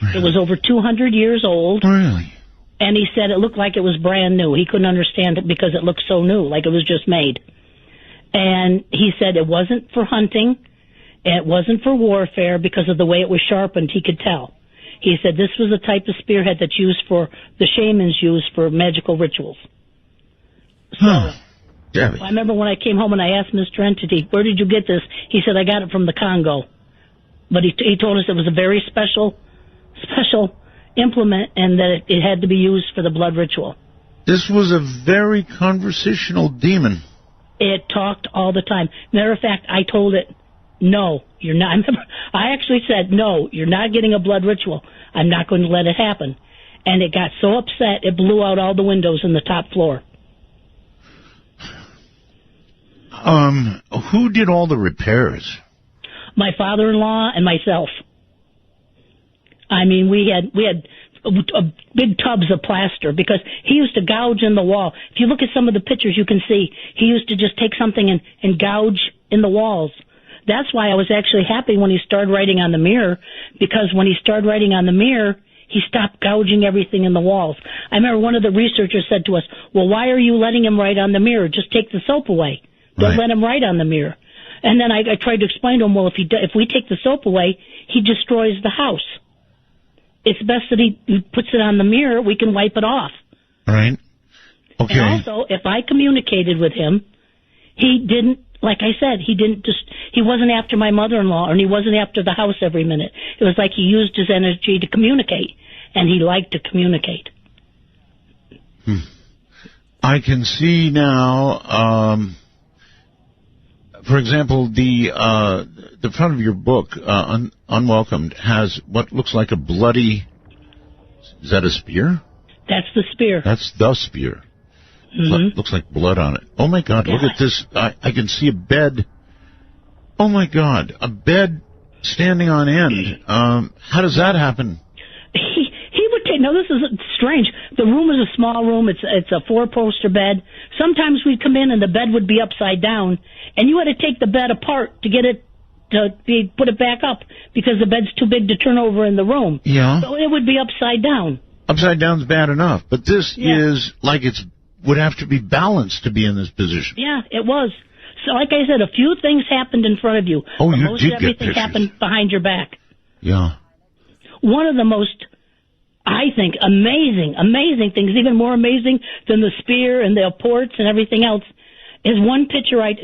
Really? It was over 200 years old. Really? And he said it looked like it was brand new. He couldn't understand it because it looked so new, like it was just made. And he said it wasn't for hunting, and it wasn't for warfare because of the way it was sharpened, he could tell. He said this was a type of spearhead that's used for, the shamans use for magical rituals. So, I remember when I came home and I asked Mr. Entity, where did you get this? He said, I got it from the Congo. But he told us it was a very special implement and that it had to be used for the blood ritual. This was a very conversational demon. It talked all the time. Matter of fact, I told it, no, you're not. I actually said, no, you're not getting a blood ritual. I'm not going to let it happen. And it got so upset, it blew out all the windows in the top floor. Who did all the repairs? My father-in-law and myself. I mean, we had big tubs of plaster because he used to gouge in the wall. If you look at some of the pictures, you can see he used to just take something and gouge in the walls. That's why I was actually happy when he started writing on the mirror, because when he started writing on the mirror, he stopped gouging everything in the walls. I remember one of the researchers said to us, well, why are you letting him write on the mirror? Just take the soap away. Don't let him write on the mirror. And then I tried to explain to him, well, if we take the soap away, he destroys the house. It's best that he puts it on the mirror. We can wipe it off. Right. Okay. And also, if I communicated with him, he didn't, like I said, he wasn't after my mother-in-law, and he wasn't after the house every minute. It was like he used his energy to communicate, and he liked to communicate. I can see now, For example, the front of your book, Unwelcomed, has what looks like a bloody... Is that a spear? That's the spear. That's the spear. Looks like blood on it. Oh, my God, look at this. I can see a bed. Oh, my God, a bed standing on end. How does that happen? He would take... Now, this is strange. The room is a small room. It's a four-poster bed. Sometimes we'd come in and the bed would be upside down, and you had to take the bed apart to get it put it back up because the bed's too big to turn over in the room. Yeah. So it would be upside down. Upside down's bad enough, but this is like would have to be balanced to be in this position. Yeah, it was. So, like I said, a few things happened in front of you. Oh, but you most did of everything get pictures. happened behind your back. Yeah. One of the most, I think, amazing things, even more amazing than the spear and the ports and everything else, is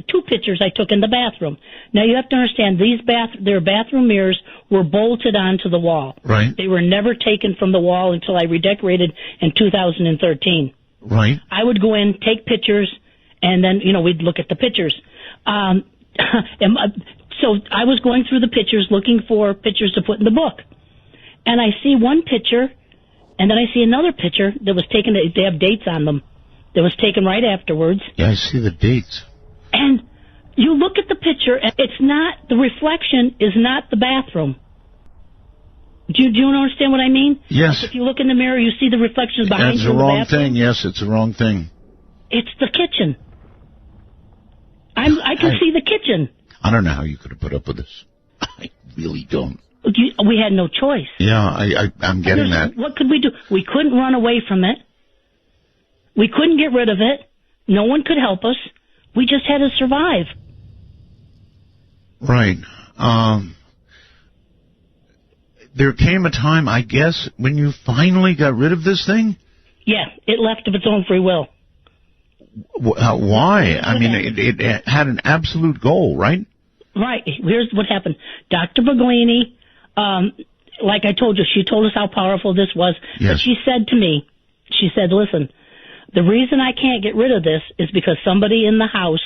two pictures I took in the bathroom. Now, you have to understand, their bathroom mirrors were bolted onto the wall. Right. They were never taken from the wall until I redecorated in 2013. Right. I would go in, take pictures, and then, we'd look at the pictures. So I was going through the pictures, looking for pictures to put in the book. And I see one picture, and then I see another picture that was taken, they have dates on them, that was taken right afterwards. Yeah, I see the dates. And you look at the picture, and the reflection is not the bathroom. Do you understand what I mean? Yes. Like if you look in the mirror, you see the reflections behind you in the bathroom. That's the wrong thing. Yes, it's the wrong thing. It's the kitchen. I can see the kitchen. I don't know how you could have put up with this. I really don't. We had no choice. Yeah, I'm getting that. What could we do? We couldn't run away from it. We couldn't get rid of it. No one could help us. We just had to survive. Right. There came a time, I guess, when you finally got rid of this thing? Yeah, it left of its own free will. Why? I mean, it had an absolute goal, right? Right. Here's what happened. Dr. Baglini, like I told you, she told us how powerful this was. Yes. But she said to me, listen, the reason I can't get rid of this is because somebody in the house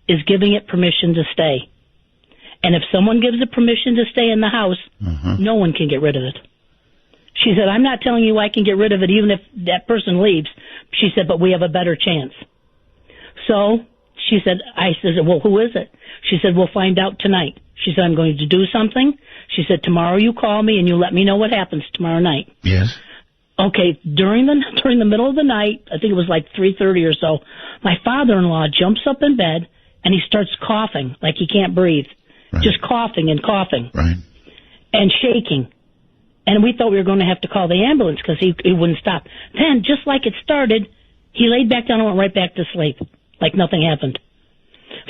is giving it permission to stay. And if someone gives it permission to stay in the house, no one can get rid of it. She said, I'm not telling you I can get rid of it even if that person leaves. She said, but we have a better chance. So she said, I said, well, who is it? She said, we'll find out tonight. She said, I'm going to do something. She said, tomorrow you call me and you let me know what happens tomorrow night. Yes. Okay, during the middle of the night, I think it was like 3:30 or so, my father-in-law jumps up in bed and he starts coughing like he can't breathe. Right. Just coughing and coughing. Right. And shaking. And we thought we were going to have to call the ambulance because he wouldn't stop. Then, just like it started, he laid back down and went right back to sleep, like nothing happened.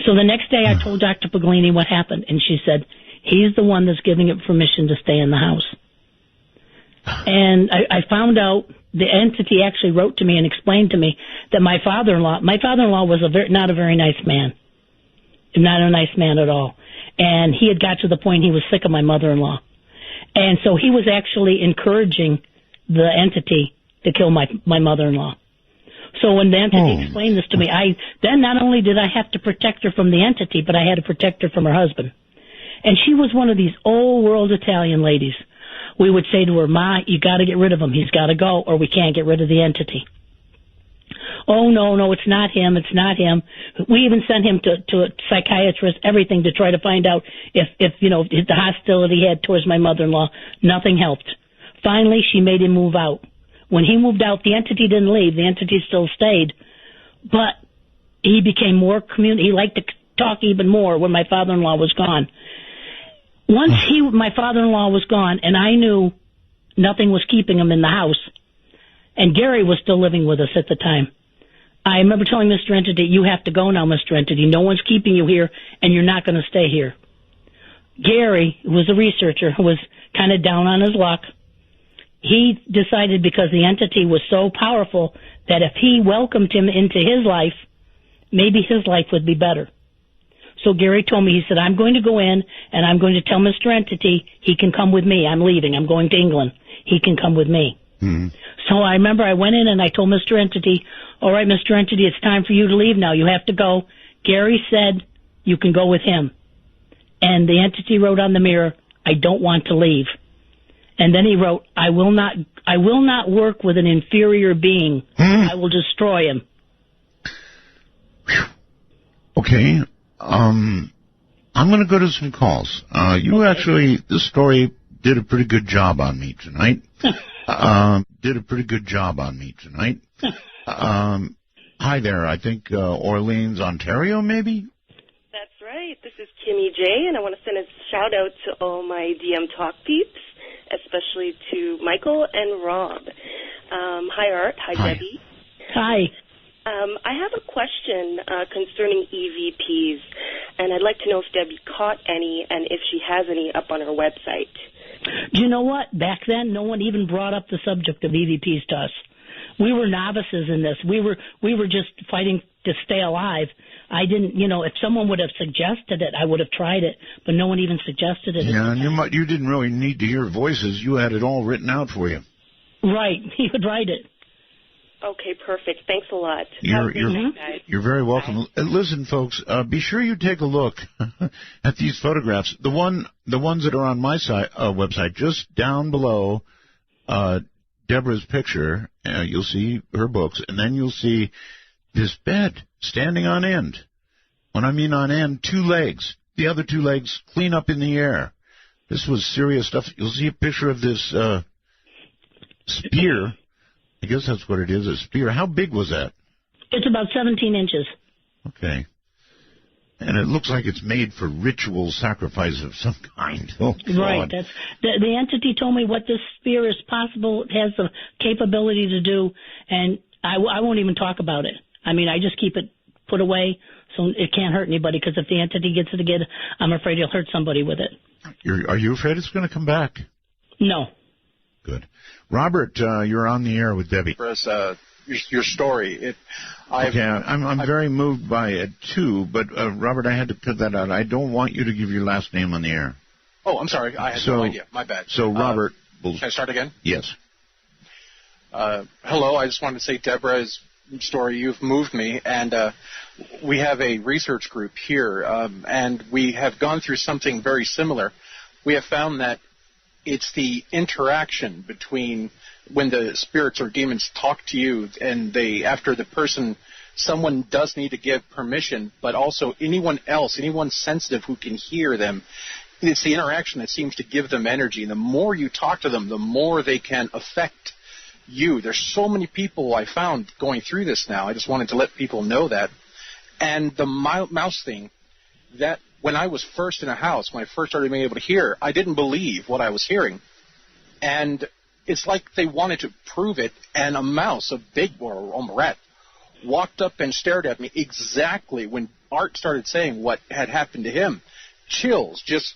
So the next day I told Dr. Paglini what happened, and she said, he's the one that's giving it permission to stay in the house. And I found out the entity actually wrote to me and explained to me that my father-in-law was not a very nice man. Not a nice man at all. And he had got to the point he was sick of my mother-in-law. And so he was actually encouraging the entity to kill my mother-in-law. So when the entity explained this to me, then not only did I have to protect her from the entity, but I had to protect her from her husband. And she was one of these old-world Italian ladies. We would say to her, Ma, you got to get rid of him. He's got to go, or we can't get rid of the entity. Oh, no, it's not him. It's not him. We even sent him to a psychiatrist, everything, to try to find out if the hostility he had towards my mother-in-law. Nothing helped. Finally, she made him move out. When he moved out, the entity didn't leave. The entity still stayed. But he became more he liked to talk even more when my father-in-law was gone. Once my father-in-law was gone, and I knew nothing was keeping him in the house, and Gary was still living with us at the time, I remember telling Mr. Entity, you have to go now, Mr. Entity. No one's keeping you here, and you're not going to stay here. Gary, who was a researcher, who was kind of down on his luck, he decided because the entity was so powerful that if he welcomed him into his life, maybe his life would be better. So Gary told me, he said, I'm going to go in and I'm going to tell Mr. Entity he can come with me. I'm leaving. I'm going to England. He can come with me. Mm-hmm. So I remember I went in and I told Mr. Entity, all right, Mr. Entity, it's time for you to leave now. You have to go. Gary said, you can go with him. And the entity wrote on the mirror, I don't want to leave. And then he wrote, I will not work with an inferior being. I will destroy him. Okay. I'm going to go to some calls. This story did a pretty good job on me tonight. Hi there. I think Orleans, Ontario, maybe? That's right. This is Kimmy J, and I want to send a shout-out to all my DM Talk peeps, especially to Michael and Rob. Hi, Art. Hi, Debbie. Hi. I have a question concerning EVPs, and I'd like to know if Debbie caught any and if she has any up on her website. Do you know what? Back then, no one even brought up the subject of EVPs to us. We were novices in this. We were just fighting to stay alive. I didn't, if someone would have suggested it, I would have tried it, but no one even suggested it. Yeah, and you didn't really need to hear voices. You had it all written out for you. Right. He would write it. Okay, perfect. Thanks a lot. You're very welcome. Listen, folks, be sure you take a look at these photographs. The ones that are on my website, just down below Deborah's picture, you'll see her books, and then you'll see this bed standing on end. When I mean on end, 2 legs. The other 2 legs clean up in the air. This was serious stuff. You'll see a picture of this spear. I guess that's what it is, a spear. How big was that? It's about 17 inches. Okay. And it looks like it's made for ritual sacrifice of some kind. Oh, right. That's the entity told me what this spear is possible. It has the capability to do, and I won't even talk about it. I mean, I just keep it put away so it can't hurt anybody, because if the entity gets it again, I'm afraid he'll hurt somebody with it. Are you afraid it's going to come back? No. Good. Robert, you're on the air with Debbie. Your story. I'm very moved by it, too, but, Robert, I had to cut that out. I don't want you to give your last name on the air. Oh, I'm sorry. I had no idea. My bad. So, Robert... can I start again? Yes. Hello. I just wanted to say, Deborah's story, you've moved me, and we have a research group here, and we have gone through something very similar. We have found that it's the interaction between when the spirits or demons talk to you, and someone does need to give permission, but also anyone sensitive who can hear them. It's the interaction that seems to give them energy. And the more you talk to them, the more they can affect you. There's so many people I found going through this now. I just wanted to let people know that. And the mouse thing, that when I was first in a house, when I first started being able to hear, I didn't believe what I was hearing. And it's like they wanted to prove it, and a mouse, a rat, walked up and stared at me exactly when Art started saying what had happened to him. Chills just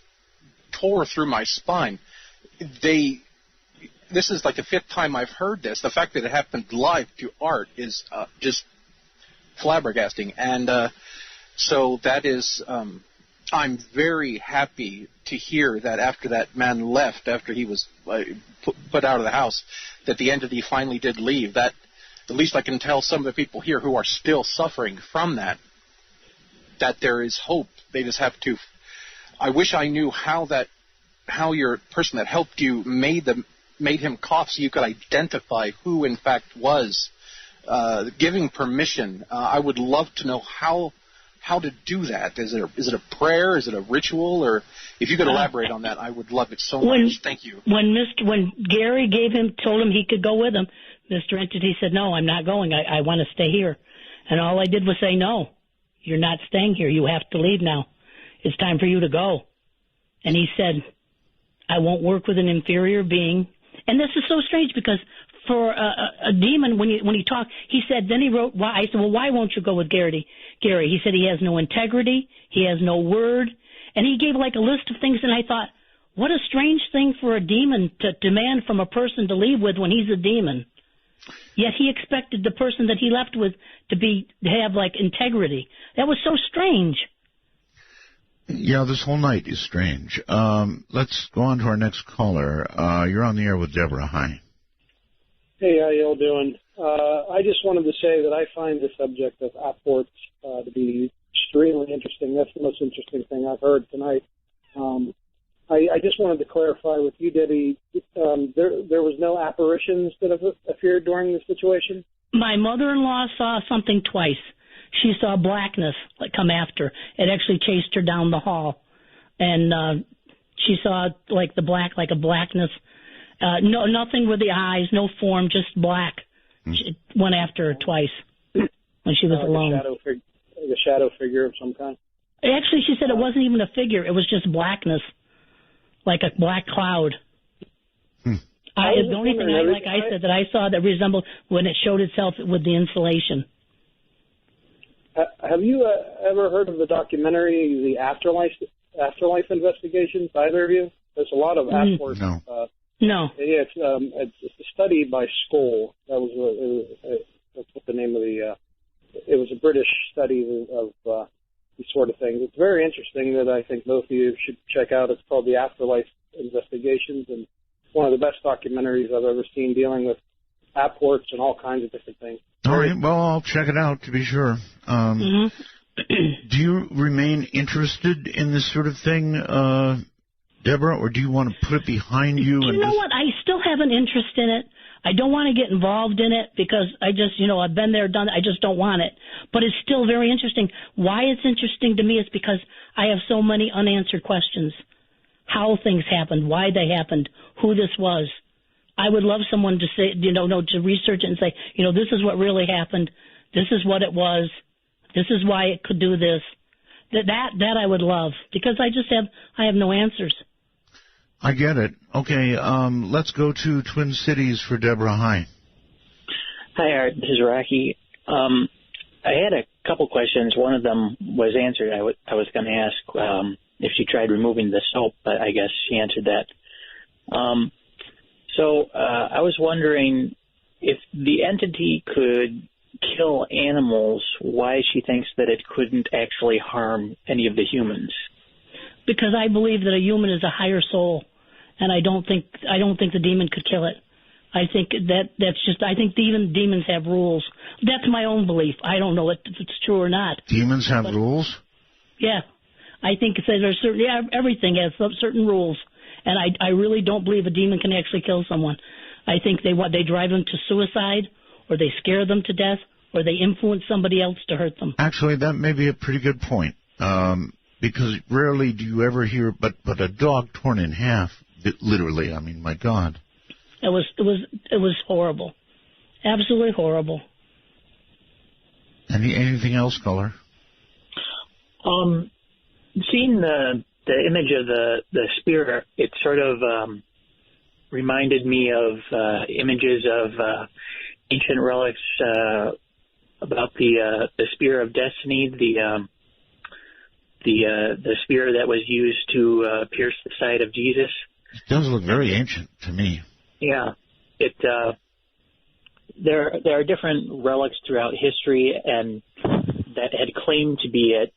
tore through my spine. This is like the 5th time I've heard this. The fact that it happened live to Art is just flabbergasting. And so that is... I'm very happy to hear that after that man left, after he was put out of the house, that the entity finally did leave. That at least I can tell some of the people here who are still suffering from that there is hope. They just have to. I wish I knew how your person that helped you made him cough, so you could identify who in fact was giving permission. I would love to know how to do that. Is it a prayer? Is it a ritual? Or if you could elaborate on that, I would love it so much. Thank you. When Gary told him he could go with him, Mr. Entity said, no, I'm not going. I want to stay here. And all I did was say, no, you're not staying here. You have to leave now. It's time for you to go. And he said, I won't work with an inferior being. And this is so strange because for a demon, when he talked, he said, then he wrote, why? I said, well, why won't you go with Gary? He said he has no integrity, he has no word, and he gave like a list of things, and I thought, what a strange thing for a demon to demand from a person to leave with when he's a demon. Yet he expected the person that he left with to have like integrity. That was so strange. Yeah, this whole night is strange. Let's go on to our next caller. You're on the air with Deborah. Hi. Hey, how y'all doing? I just wanted to say that I find the subject of apports to be extremely interesting. That's the most interesting thing I've heard tonight. I just wanted to clarify with you, Debbie, there was no apparitions that have appeared during this situation? My mother-in-law saw something twice. She saw blackness come after. It actually chased her down the hall. And she saw like a blackness. No, nothing with the eyes, no form, just black. It went after her twice when she was alone. A shadow figure of some kind? Actually, she said it wasn't even a figure. It was just blackness, like a black cloud. The only thing I said that I saw that resembled when it showed itself with the insulation. Have you ever heard of the documentary, The Afterlife Investigations? Either of you? There's a lot of afterlife. No. Yeah, it's a study by Skoll. That's what the name of the. It was a British study of these sort of things. It's very interesting that I think both of you should check out. It's called The Afterlife Investigations, and one of the best documentaries I've ever seen dealing with apports and all kinds of different things. All right, well, I'll check it out to be sure. Do you remain interested in this sort of thing, Deborah, or do you want to put it behind you? You know what? I still have an interest in it. I don't want to get involved in it because I just, I've been there, done it. I just don't want it. But it's still very interesting. Why it's interesting to me is because I have so many unanswered questions. How things happened, why they happened, who this was. I would love someone to say, to research it and say, this is what really happened. This is what it was. This is why it could do this. That I would love because I have no answers. I get it. Okay, let's go to Twin Cities for Deborah. Hi. Hi, Art. This is Rocky. I had a couple questions. One of them was answered. I was going to ask if she tried removing the soap, but I guess she answered that. So I was wondering if the entity could kill animals, why she thinks that it couldn't actually harm any of the humans. Because I believe that a human is a higher soul, and I don't think the demon could kill it. I think I think even demons have rules. That's my own belief. I don't know if it's true or not. Demons have rules? Yeah. I think there's everything has certain rules. And I really don't believe a demon can actually kill someone. I think they drive them to suicide, or they scare them to death, or they influence somebody else to hurt them. Actually, that may be a pretty good point, because rarely do you ever hear, but a dog torn in half, literally. I mean, my God. It was horrible, absolutely horrible. Anything else, caller? Seeing the image of the spear, it sort of reminded me of images of ancient relics about the spear of destiny, the spear that was used to pierce the side of Jesus. It does look very ancient to me. Yeah, there are different relics throughout history, and that had claimed to be it.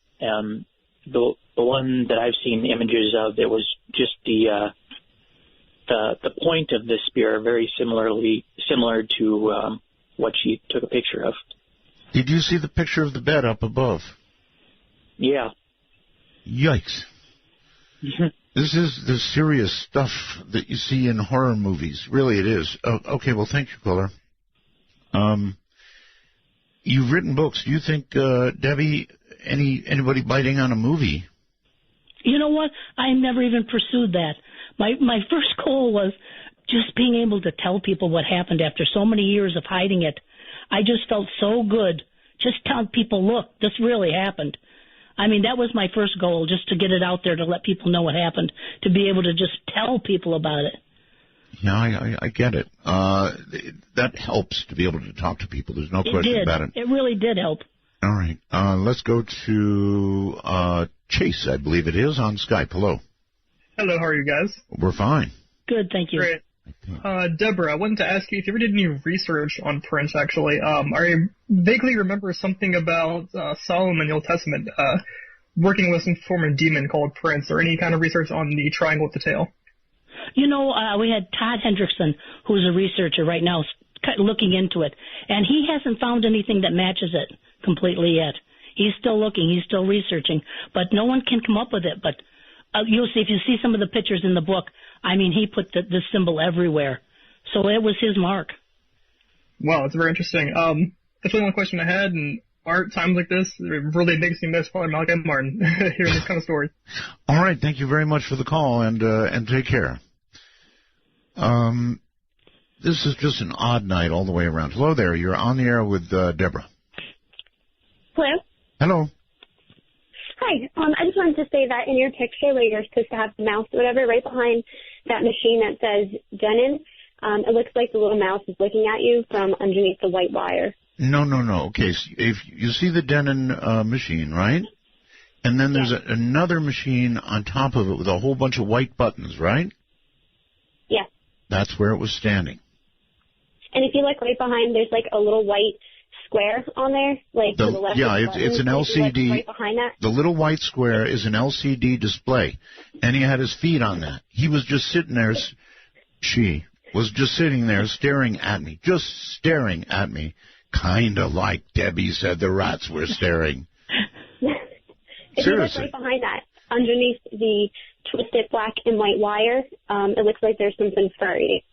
The one that I've seen images of, it was just the point of the spear, very similar to what she took a picture of. Did you see the picture of the bed up above? Yeah. Yikes. This is the serious stuff that you see in horror movies. Really, it is. Okay, well, thank you, caller. You've written books. Do you think, Debbie, anybody biting on a movie? You know what? I never even pursued that. My first goal was just being able to tell people what happened after so many years of hiding it. I just felt so good. Just tell people, look, this really happened. I mean, that was my first goal, just to get it out there, to let people know what happened, to be able to just tell people about it. Yeah, I get it. That helps to be able to talk to people. There's no question about it. It really did help. All right. Let's go to Chase, I believe it is, on Skype. Hello. Hello, how are you guys? We're fine. Good, thank you. Great. Deborah, I wanted to ask you if you ever did any research on Prince, actually. I vaguely remember something about Solomon in the Old Testament working with some form of demon called Prince, or any kind of research on the triangle with the tail. You know, we had Todd Hendrickson, who's a researcher right now, looking into it, and he hasn't found anything that matches it completely yet. He's still looking. He's still researching. But no one can come up with it. But you'll see, if you see some of the pictures in the book, I mean, he put the symbol everywhere. So it was his mark. Wow, it's very interesting. That's the only question I had, and Art, times like this, it really makes me miss probably Malachi Martin hearing this kind of story. All right, thank you very much for the call, and take care. This is just an odd night all the way around. Hello there, you're on the air with Deborah. Hello. Hello. Hi. I just wanted to say that in your picture where you're supposed to have the mouse or whatever, right behind that machine that says Denon, it looks like the little mouse is looking at you from underneath the white wire. No. Okay, so if you see the Denon machine, right? And then there's another machine on top of it with a whole bunch of white buttons, right? Yeah. That's where it was standing. And if you look right behind, there's like a little white square on there, like to the left. Yeah, it's an LCD. Right behind that. The little white square is an LCD display, and he had his feet on that. He was just sitting there. She was just sitting there staring at me, kind of like Debbie said the rats were staring. If you look right behind that, underneath the twisted black and white wire, it looks like there's something furry.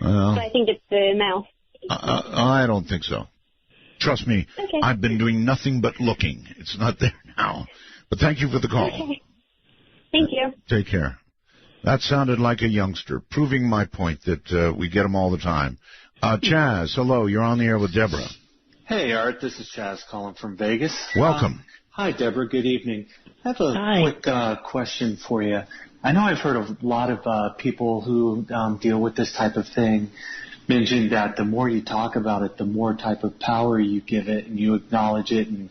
Well, so I think it's the mouse. I don't think so. Trust me, okay. I've been doing nothing but looking. It's not there now. But thank you for the call. Okay. Thank you. Take care. That sounded like a youngster, proving my point that we get them all the time. Chaz, hello. You're on the air with Deborah. Hey, Art. This is Chaz calling from Vegas. Welcome. Hi, Deborah. Good evening. I have a quick question for you. I know I've heard a lot of people who deal with this type of thing mention that the more you talk about it, the more type of power you give it, and you acknowledge it and,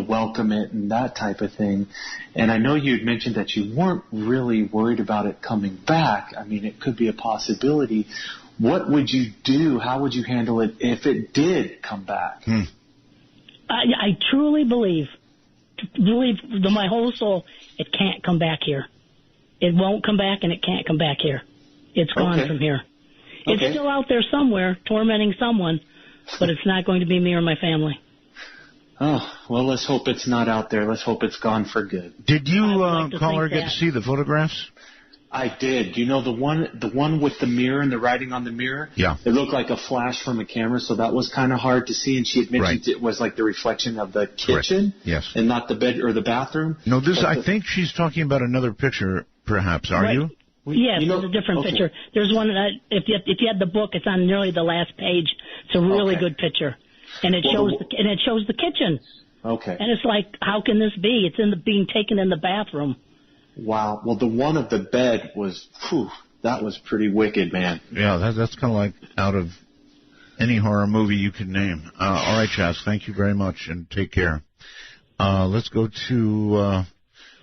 welcome it and that type of thing. And I know you had mentioned that you weren't really worried about it coming back. I mean, it could be a possibility. What would you do? How would you handle it if it did come back? I truly believe with my whole soul, it can't come back here. It won't come back, and it can't come back here. It's gone from here. It's still out there somewhere, tormenting someone, but it's not going to be me or my family. Oh, well, let's hope it's not out there. Let's hope it's gone for good. Did you, caller, get to see the photographs? I did. The one with the mirror and the writing on the mirror? Yeah. It looked like a flash from a camera, so that was kind of hard to see, and she had mentioned it was like the reflection of the kitchen. Yes. And not the bed or the bathroom. No, I think she's talking about another picture, perhaps. Are you? Yes, there's a different picture. There's one that if you had the book, it's on nearly the last page. It's a really good picture, and it shows the kitchen. Okay. And it's like, how can this be? It's being taken in the bathroom. Wow. Well, the one of the bed was, that was pretty wicked, man. Yeah, that's kind of like out of any horror movie you could name. All right, Chaz, thank you very much, and take care. Let's go to,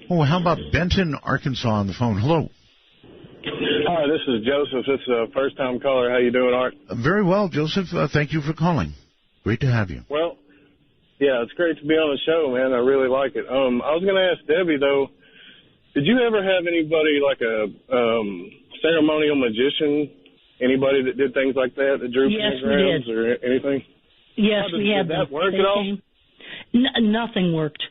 how about Benton, Arkansas on the phone? Hello. Hi, this is Joseph. This is a first-time caller. How you doing, Art? Very well, Joseph. Thank you for calling. Great to have you. Well, yeah, it's great to be on the show, man. I really like it. I was going to ask Debbie, though, did you ever have anybody like a ceremonial magician, anybody that did things like that drew pentagrams or anything? Yes, we had. Did that work at all? Nothing worked.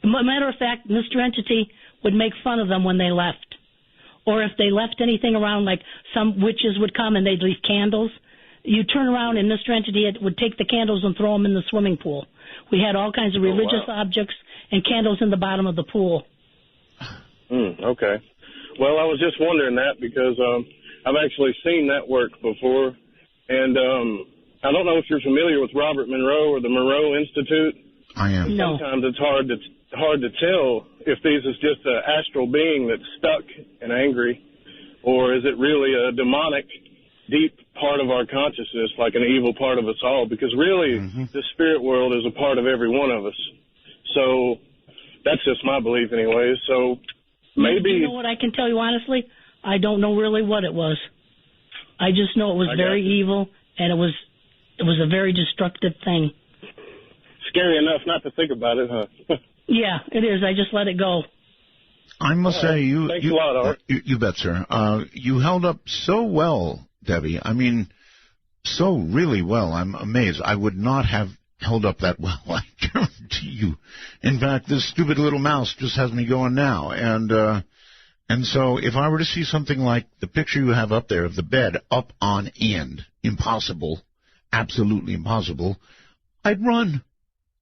Matter of fact, Mr. Entity would make fun of them when they left. Or if they left anything around, like some witches would come and they'd leave candles, you turn around and Mr. Entity would take the candles and throw them in the swimming pool. We had all kinds of religious objects and candles in the bottom of the pool. Okay. Well, I was just wondering that because I've actually seen that work before. And I don't know if you're familiar with Robert Monroe or the Monroe Institute. I am. No. Sometimes it's hard to tell if this is just an astral being that's stuck and angry, or is it really a demonic, deep part of our consciousness, like an evil part of us all? Because really, the spirit world is a part of every one of us. So that's just my belief anyway. So maybe... You know what, I can tell you honestly? I don't know really what it was. I just know it was very evil, and it was a very destructive thing. Scary enough not to think about it, huh? Yeah, it is. I just let it go. I must say, Thanks a lot, Art. You bet, sir. You held up so well, Debbie. I mean, so really well. I'm amazed. I would not have held up that well. I guarantee you. In fact, this stupid little mouse just has me going now. And so if I were to see something like the picture you have up there of the bed up on end, impossible, absolutely impossible, I'd run.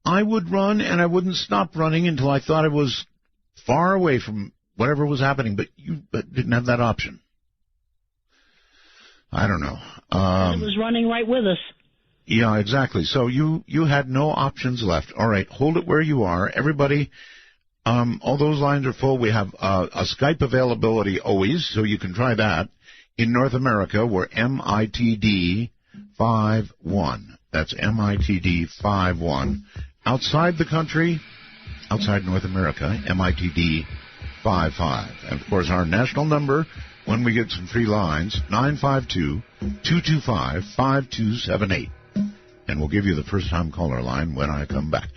I would run, and I wouldn't stop running until I thought I was far away from whatever was happening. But you didn't have that option. I don't know. It was running right with us. Yeah, exactly. So you had no options left. All right, hold it where you are. Everybody, all those lines are full. We have a Skype availability always, so you can try that. In North America, we're MITD 51. That's MITD 51. Outside the country, outside North America, MITD 55. And, of course, our national number, when we get some free lines, 952-225-5278. And we'll give you the first-time caller line when I come back.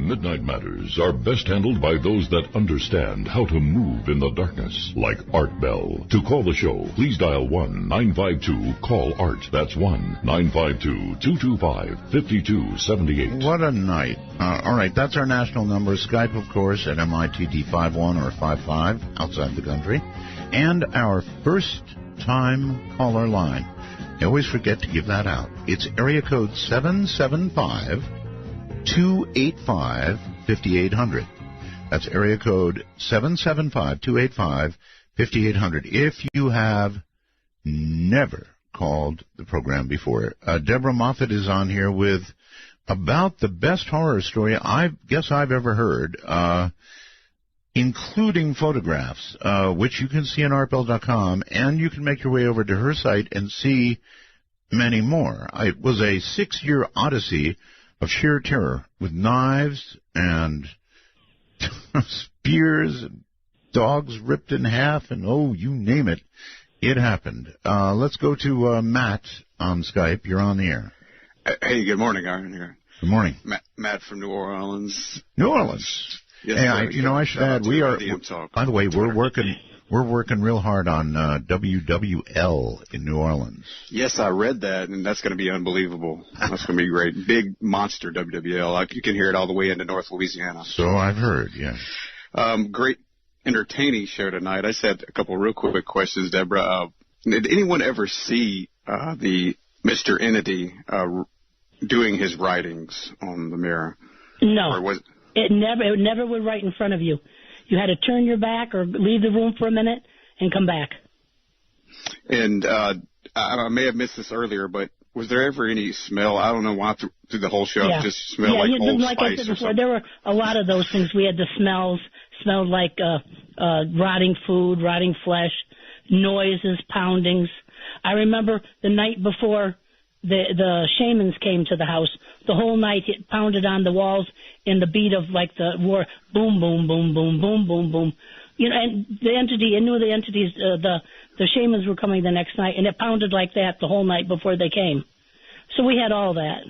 Midnight Matters are best handled by those that understand how to move in the darkness, like Art Bell. To call the show, please dial 1-952-CALL-ART. That's 1-952-225-5278. What a night. All right, that's our national number. Skype, of course, at MITD 51 or 55 outside the country. And our first-time caller line. I always forget to give that out. It's area code 775-285-5800. That's area code 775-285-5800. If you have never called the program before. Deborah Moffitt is on here with about the best horror story I guess I've ever heard, including photographs, which you can see on artbell.com, and you can make your way over to her site and see many more. It was a 6-year odyssey of sheer terror with knives and spears and dogs ripped in half and, oh, you name it, it happened. Let's go to Matt on Skype. You're on the air. Hey, good morning, Aaron. Good morning. Matt from New Orleans. New Orleans. Yes, hey, sir. I should add, we are, by the way, we're working real hard on WWL in New Orleans. Yes, I read that, and that's going to be unbelievable. That's going to be great. Big monster WWL. You can hear it all the way into North Louisiana. So I've heard, yes. Great entertaining show tonight. I just had a couple real quick questions, Deborah. Did anyone ever see the Mr. Entity doing his writings on the mirror? No. Or was it never would write in front of you. You had to turn your back or leave the room for a minute and come back. And I may have missed this earlier, but was there ever any smell? I don't know why through the whole show it just smelled like Old like Spice I said or before, something. there were a lot of those things. We had the smelled like rotting food, rotting flesh, noises, poundings. I remember the night before the shamans came to the house, the whole night it pounded on the walls in the beat of like the war, boom, boom, boom, boom, boom, boom, boom. You know, and the entity, I knew the entities, the shamans were coming the next night, and it pounded like that the whole night before they came. So we had all that.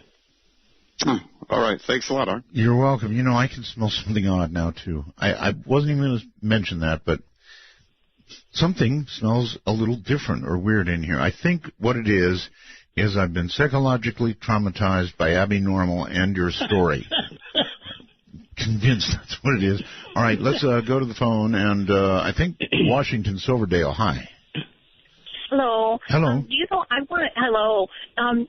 All right. Thanks a lot, Art. You're welcome. You know, I can smell something odd now, too. I wasn't even going to mention that, but something smells a little different or weird in here. I think what it is I've been psychologically traumatized by Abby Normal and your story. Convinced that's what it is. All right, let's go to the phone, and I think Washington Silverdale. Hi. Hello. Hello. I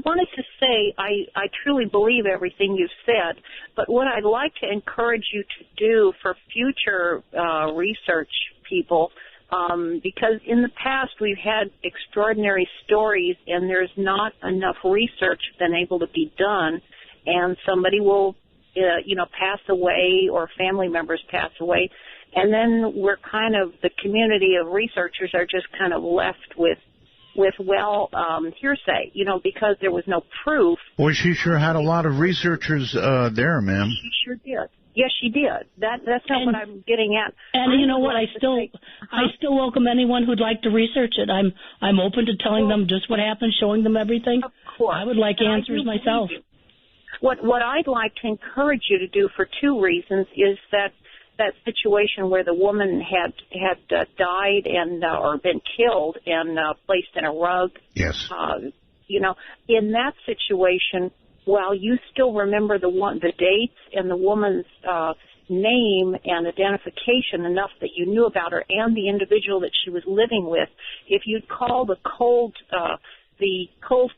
wanted to say I truly believe everything you've said, but what I'd like to encourage you to do for future research people, because in the past we've had extraordinary stories and there's not enough research been able to be done, and somebody will pass away or family members pass away, and then we're kind of, the community of researchers are just kind of left with hearsay, because there was no proof. Boy, she sure had a lot of researchers there, ma'am. She sure did. Yes, she did. That's not what I'm getting at. And you know what? I still welcome anyone who'd like to research it. I'm open to telling them just what happened, showing them everything. Of course. I would like answers myself. What I'd like to encourage you to do for two reasons is that situation where the woman had died and or been killed and placed in a rug. Yes. You know, in that situation, while you still remember the dates and the woman's name and identification enough that you knew about her and the individual that she was living with, if you'd call the cold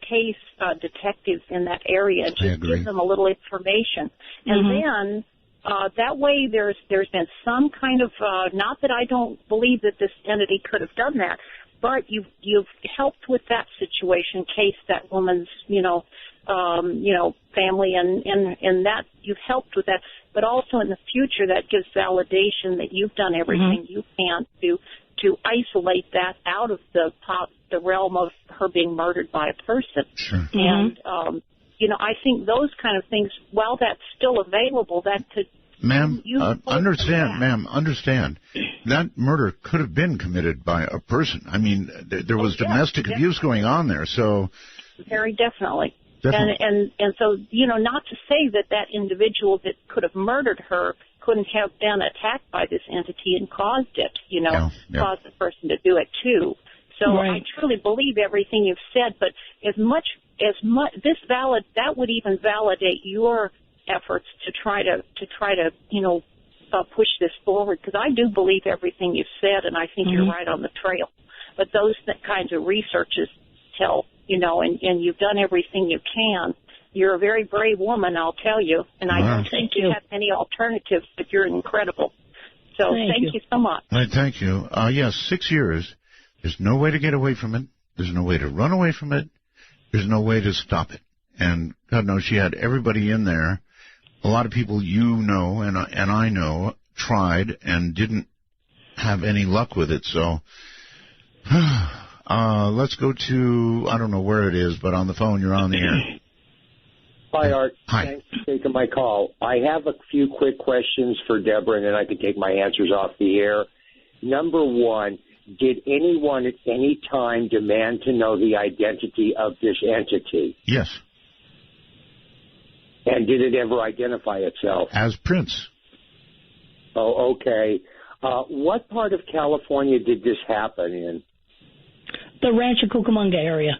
case detectives in that area and just give them a little information, and then that way there's been some kind of not that I don't believe that this entity could have done that, but you've helped with that situation, case that woman's family and that you've helped with that, but also in the future that gives validation that you've done everything you can to isolate that out of the realm of her being murdered by a person. Sure. And I think those kind of things, while that's still available, that could. Ma'am, understand. That murder could have been committed by a person. I mean, there was domestic abuse going on there, so. Very definitely. And so, not to say that individual that could have murdered her couldn't have been attacked by this entity and caused it, caused the person to do it too. So I truly believe everything you've said, but as much that would even validate your efforts to try to push this forward, because I do believe everything you've said, and I think you're right on the trail. But those kinds of researches tell, and you've done everything you can. You're a very brave woman, I'll tell you, and I don't think you have any alternatives, but you're incredible. So thank you so much. Thank you. Yes, 6 years. There's no way to get away from it. There's no way to run away from it. There's no way to stop it. And God knows she had everybody in there. A lot of people and I know tried and didn't have any luck with it. So let's go to, I don't know where it is, but on the phone, you're on the air. Hi, Art. Hi. Thanks for taking my call. I have a few quick questions for Deborah, and then I can take my answers off the air. Number one, did anyone at any time demand to know the identity of this entity? Yes. And did it ever identify itself? As Prince. Oh, okay. What part of California did this happen in? The Rancho Cucamonga area.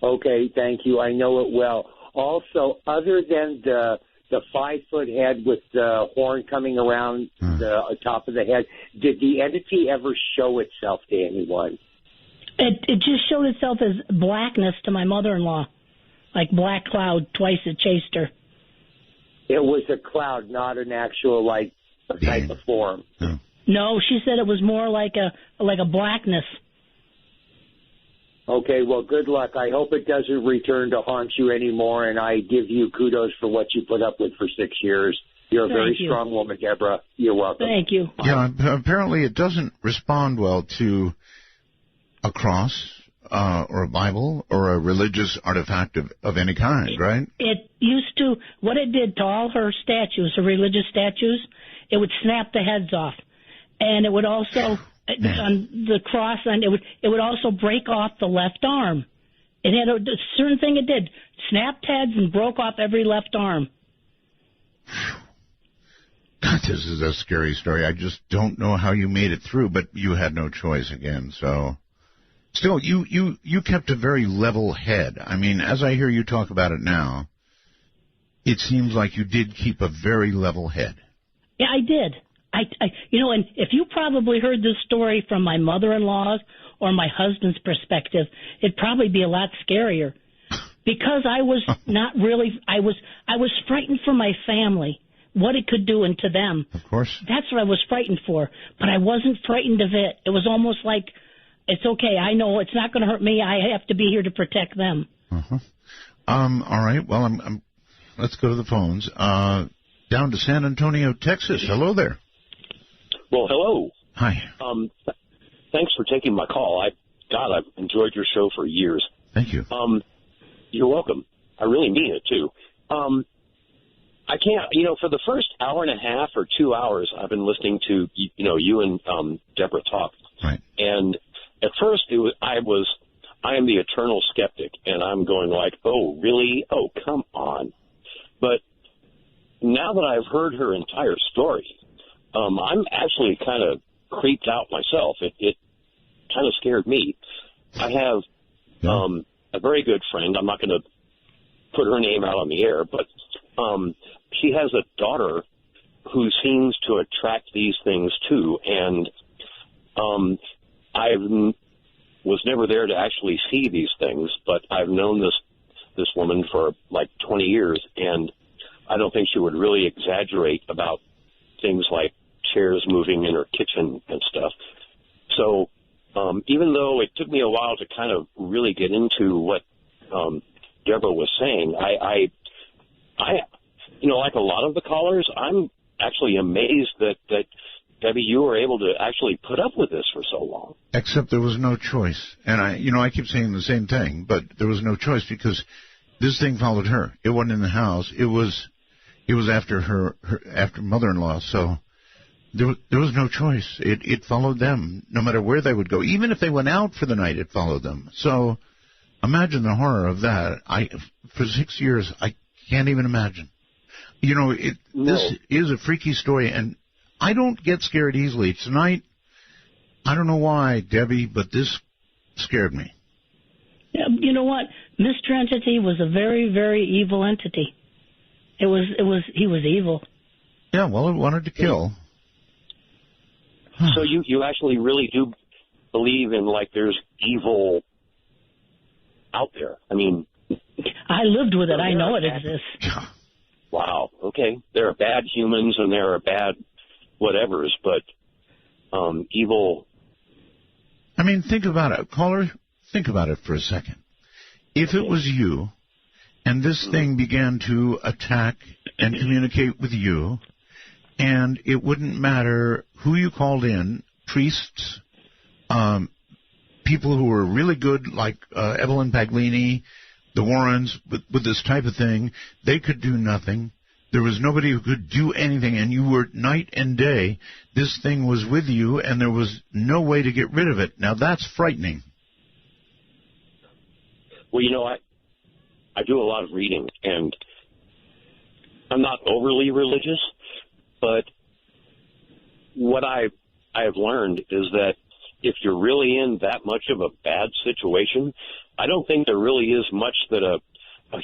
Okay, thank you. I know it well. Also, other than the 5-foot head with the horn coming around the top of the head, did the entity ever show itself to anyone? It just showed itself as blackness to my mother-in-law, like black cloud. Twice it chased her. It was a cloud, not an actual type of form. No, she said it was more like a blackness. Okay, well, good luck. I hope it doesn't return to haunt you anymore, and I give you kudos for what you put up with for 6 years. You're a very strong woman, Deborah. You're welcome. Thank you. Yeah, apparently it doesn't respond well to a cross or a Bible or a religious artifact of any kind, right? It used to, what it did to all her statues, her religious statues, it would snap the heads off. And it would also... on the cross, and it would also break off the left arm. It had a certain thing it did. Snapped heads and broke off every left arm. God, this is a scary story. I just don't know how you made it through, but you had no choice again. So, still, you kept a very level head. I mean, as I hear you talk about it now, it seems like you did keep a very level head. Yeah, I did. And if you probably heard this story from my mother-in-law's or my husband's perspective, it'd probably be a lot scarier, because I was not really. I was frightened for my family, what it could do to them. Of course. That's what I was frightened for, but I wasn't frightened of it. It was almost like, it's okay. I know it's not going to hurt me. I have to be here to protect them. All right. Well, let's go to the phones. Down to San Antonio, Texas. Hello there. Well, hello. Hi. Thanks for taking my call. I've enjoyed your show for years. Thank you. You're welcome. I really mean it, too. I can't, for the first hour and a half or 2 hours, I've been listening to, you and Deborah talk. Right. And at first I am the eternal skeptic, and I'm going like, oh, really? Oh, come on. But now that I've heard her entire story, I'm actually kind of creeped out myself. It kind of scared me. I have a very good friend. I'm not going to put her name out on the air, but she has a daughter who seems to attract these things too. And I was never there to actually see these things, but I've known this woman for like 20 years, and I don't think she would really exaggerate about things like chairs moving in her kitchen and stuff. So even though it took me a while to kind of really get into what Deborah was saying, I like a lot of the callers, I'm actually amazed that Debbie, you were able to actually put up with this for so long. Except there was no choice. And I keep saying the same thing, but there was no choice because this thing followed her. It wasn't in the house. It was after after mother-in-law. So there was no choice. It followed them no matter where they would go. Even if they went out for the night, it followed them. So imagine the horror of that. For 6 years, I can't even imagine. This is a freaky story, and I don't get scared easily. Tonight, I don't know why, Debbie, but this scared me. Yeah, you know what? Mr. Entity was a very, very evil entity. He was evil. Yeah, well, it wanted to kill. So you actually really do believe in, like, there's evil out there? I mean... I lived with it. I know it exists. Wow. Okay. There are bad humans and there are bad whatevers, but evil... I mean, think about it. Caller, think about it for a second. If it was you, and this thing began to attack and communicate with you, and it wouldn't matter who you called in, priests, people who were really good, like Evelyn Paglini, the Warrens, with this type of thing, they could do nothing. There was nobody who could do anything, and you were night and day. This thing was with you, and there was no way to get rid of it. Now, that's frightening. Well, I do a lot of reading, and I'm not overly religious, but what I have learned is that if you're really in that much of a bad situation, I don't think there really is much that a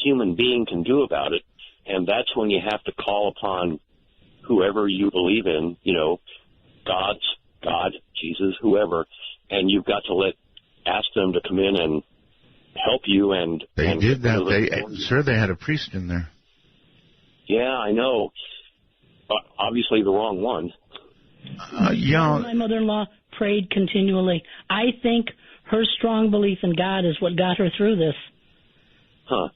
human being can do about it. And that's when you have to call upon whoever you believe in, God, Jesus, whoever, and you've got to ask them to come in and help you. And they did that. Sir, they had a priest in there. Yeah, I know. Obviously the wrong one. Yeah. My mother-in-law prayed continually. I think her strong belief in God is what got her through this. Huh.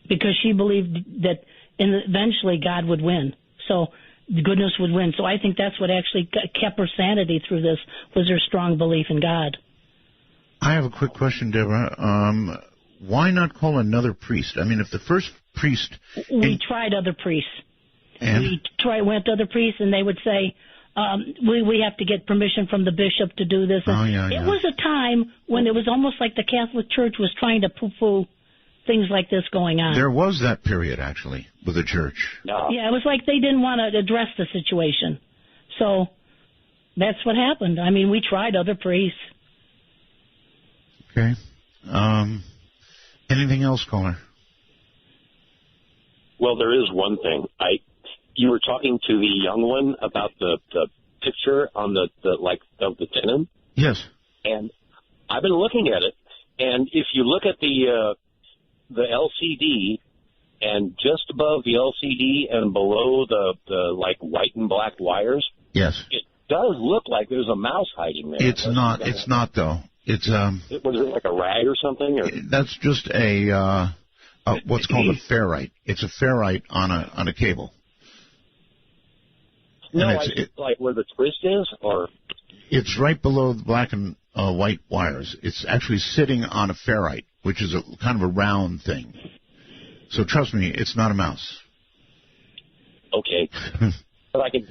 Because she believed that eventually God would win. So goodness would win. So I think that's what actually kept her sanity through this, was her strong belief in God. I have a quick question, Deborah. Why not call another priest? I mean, if the first priest... We tried other priests. And? We went to other priests, and they would say, we have to get permission from the bishop to do this. It was a time when it was almost like the Catholic Church was trying to poo-poo things like this going on. There was that period, actually, with the church. No. Yeah, it was like they didn't want to address the situation. So that's what happened. I mean, we tried other priests. Okay. Anything else, caller? Well, there is one thing. You were talking to the young one about the picture on the of the denim. Yes. And I've been looking at it, and if you look at the LCD, and just above the LCD and below the white and black wires, yes, it does look like there's a mouse hiding there. It's not. It's not though. It's Was it like a rag or something? Or? That's just a what's called a ferrite. It's a ferrite on a cable. No, like where the twist is, or it's right below the black and white wires. It's actually sitting on a ferrite, which is a kind of a round thing. So trust me, it's not a mouse. Okay. But I can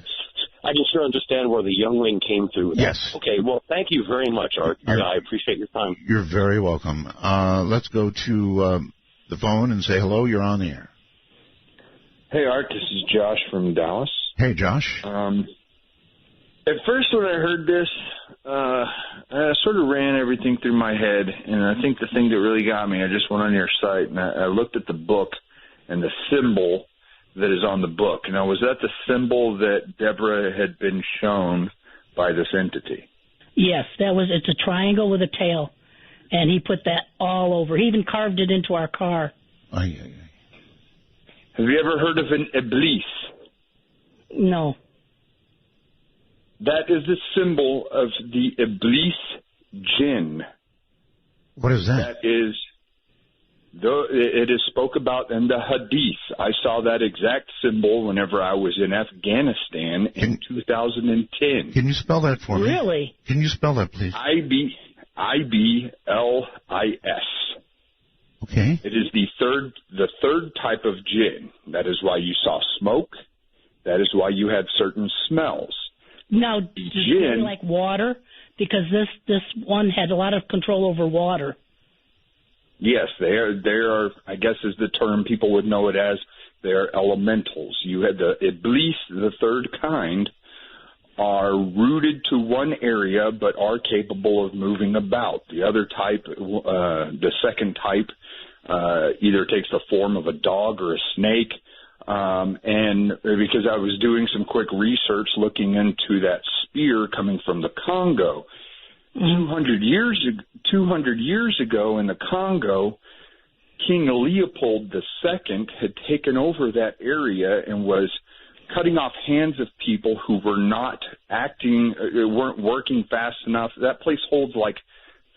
sure understand where the youngling came through. Yes. Okay, well, thank you very much, Art. I appreciate your time. You're very welcome. Let's go to the phone and say hello. You're on the air. Hey, Art, this is Josh from Dallas. Hey, Josh. At first when I heard this, I sort of ran everything through my head, and I think the thing that really got me, I just went on your site, and I looked at the book and the symbol that is on the book. Now, was that the symbol that Deborah had been shown by this entity? Yes, it's a triangle with a tail, and he put that all over. He even carved it into our car. Have you ever heard of an iblis? No. That is the symbol of the iblis jinn. What is that? It is spoke about in the hadith. I saw that exact symbol whenever I was in Afghanistan in 2010. Can you spell that for me? Really? Can you spell that, please? IBLIS. Okay. It is the third type of jinn. That is why you saw smoke. That is why you had certain smells. Now, does it like water? Because this one had a lot of control over water. Yes, they are, I guess is the term people would know it as. They are elementals. You had the iblis, the third kind, are rooted to one area but are capable of moving about. The other type, the second type, either takes the form of a dog or a snake. And because I was doing some quick research looking into that spear coming from the Congo, 200 years ago in the Congo, King Leopold II had taken over that area and was cutting off hands of people who were not weren't working fast enough. That place holds like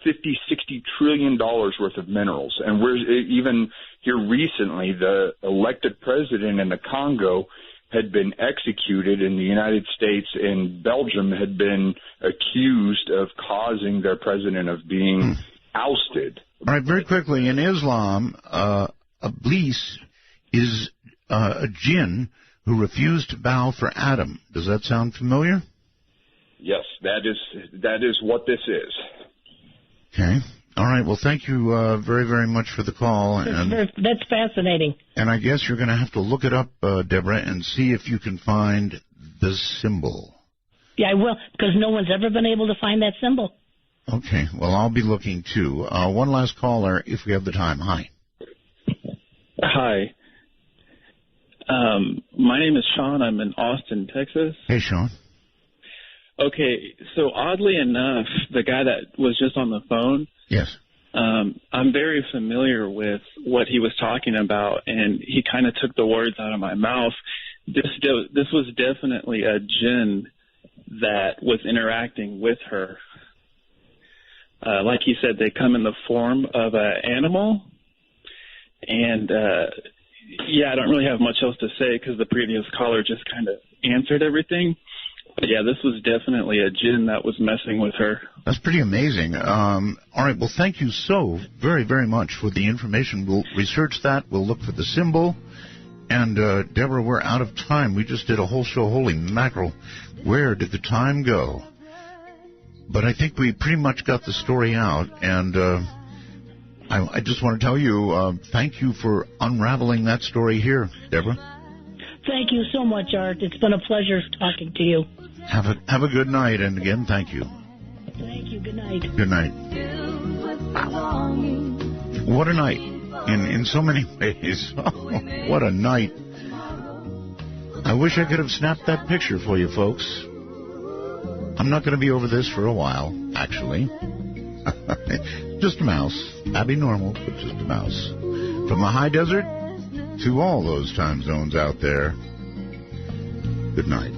$50, $60 trillion worth of minerals. And we're even here recently, the elected president in the Congo had been executed in the United States, and Belgium had been accused of causing their president of being ousted. All right, very quickly, in Islam, Iblis is a jinn who refused to bow for Adam. Does that sound familiar? Yes, that is what this is. Okay. All right. Well, thank you very, very much for the call. That's fascinating. And I guess you're going to have to look it up, Deborah, and see if you can find the symbol. Yeah, I will, because no one's ever been able to find that symbol. Okay. Well, I'll be looking, too. One last caller, if we have the time. Hi. Hi. My name is Sean. I'm in Austin, Texas. Hey, Sean. Okay, so oddly enough, the guy that was just on the phone, yes, I'm very familiar with what he was talking about, and he kind of took the words out of my mouth. This was definitely a jinn that was interacting with her. Like he said, they come in the form of an animal, and I don't really have much else to say because the previous caller just kind of answered everything. But yeah, this was definitely a jinn that was messing with her. That's pretty amazing. All right, well, thank you so very, very much for the information. We'll research that. We'll look for the symbol. And, Deborah, we're out of time. We just did a whole show. Holy mackerel. Where did the time go? But I think we pretty much got the story out. And I just want to tell you, thank you for unraveling that story here, Deborah. Thank you so much, Art. It's been a pleasure talking to you. Have a good night, and again, thank you. Thank you. Good night. Good night. What a night in so many ways. What a night. I wish I could have snapped that picture for you, folks. I'm not going to be over this for a while, actually. Just a mouse. Abby normal, but just a mouse. From the high desert to all those time zones out there. Good night.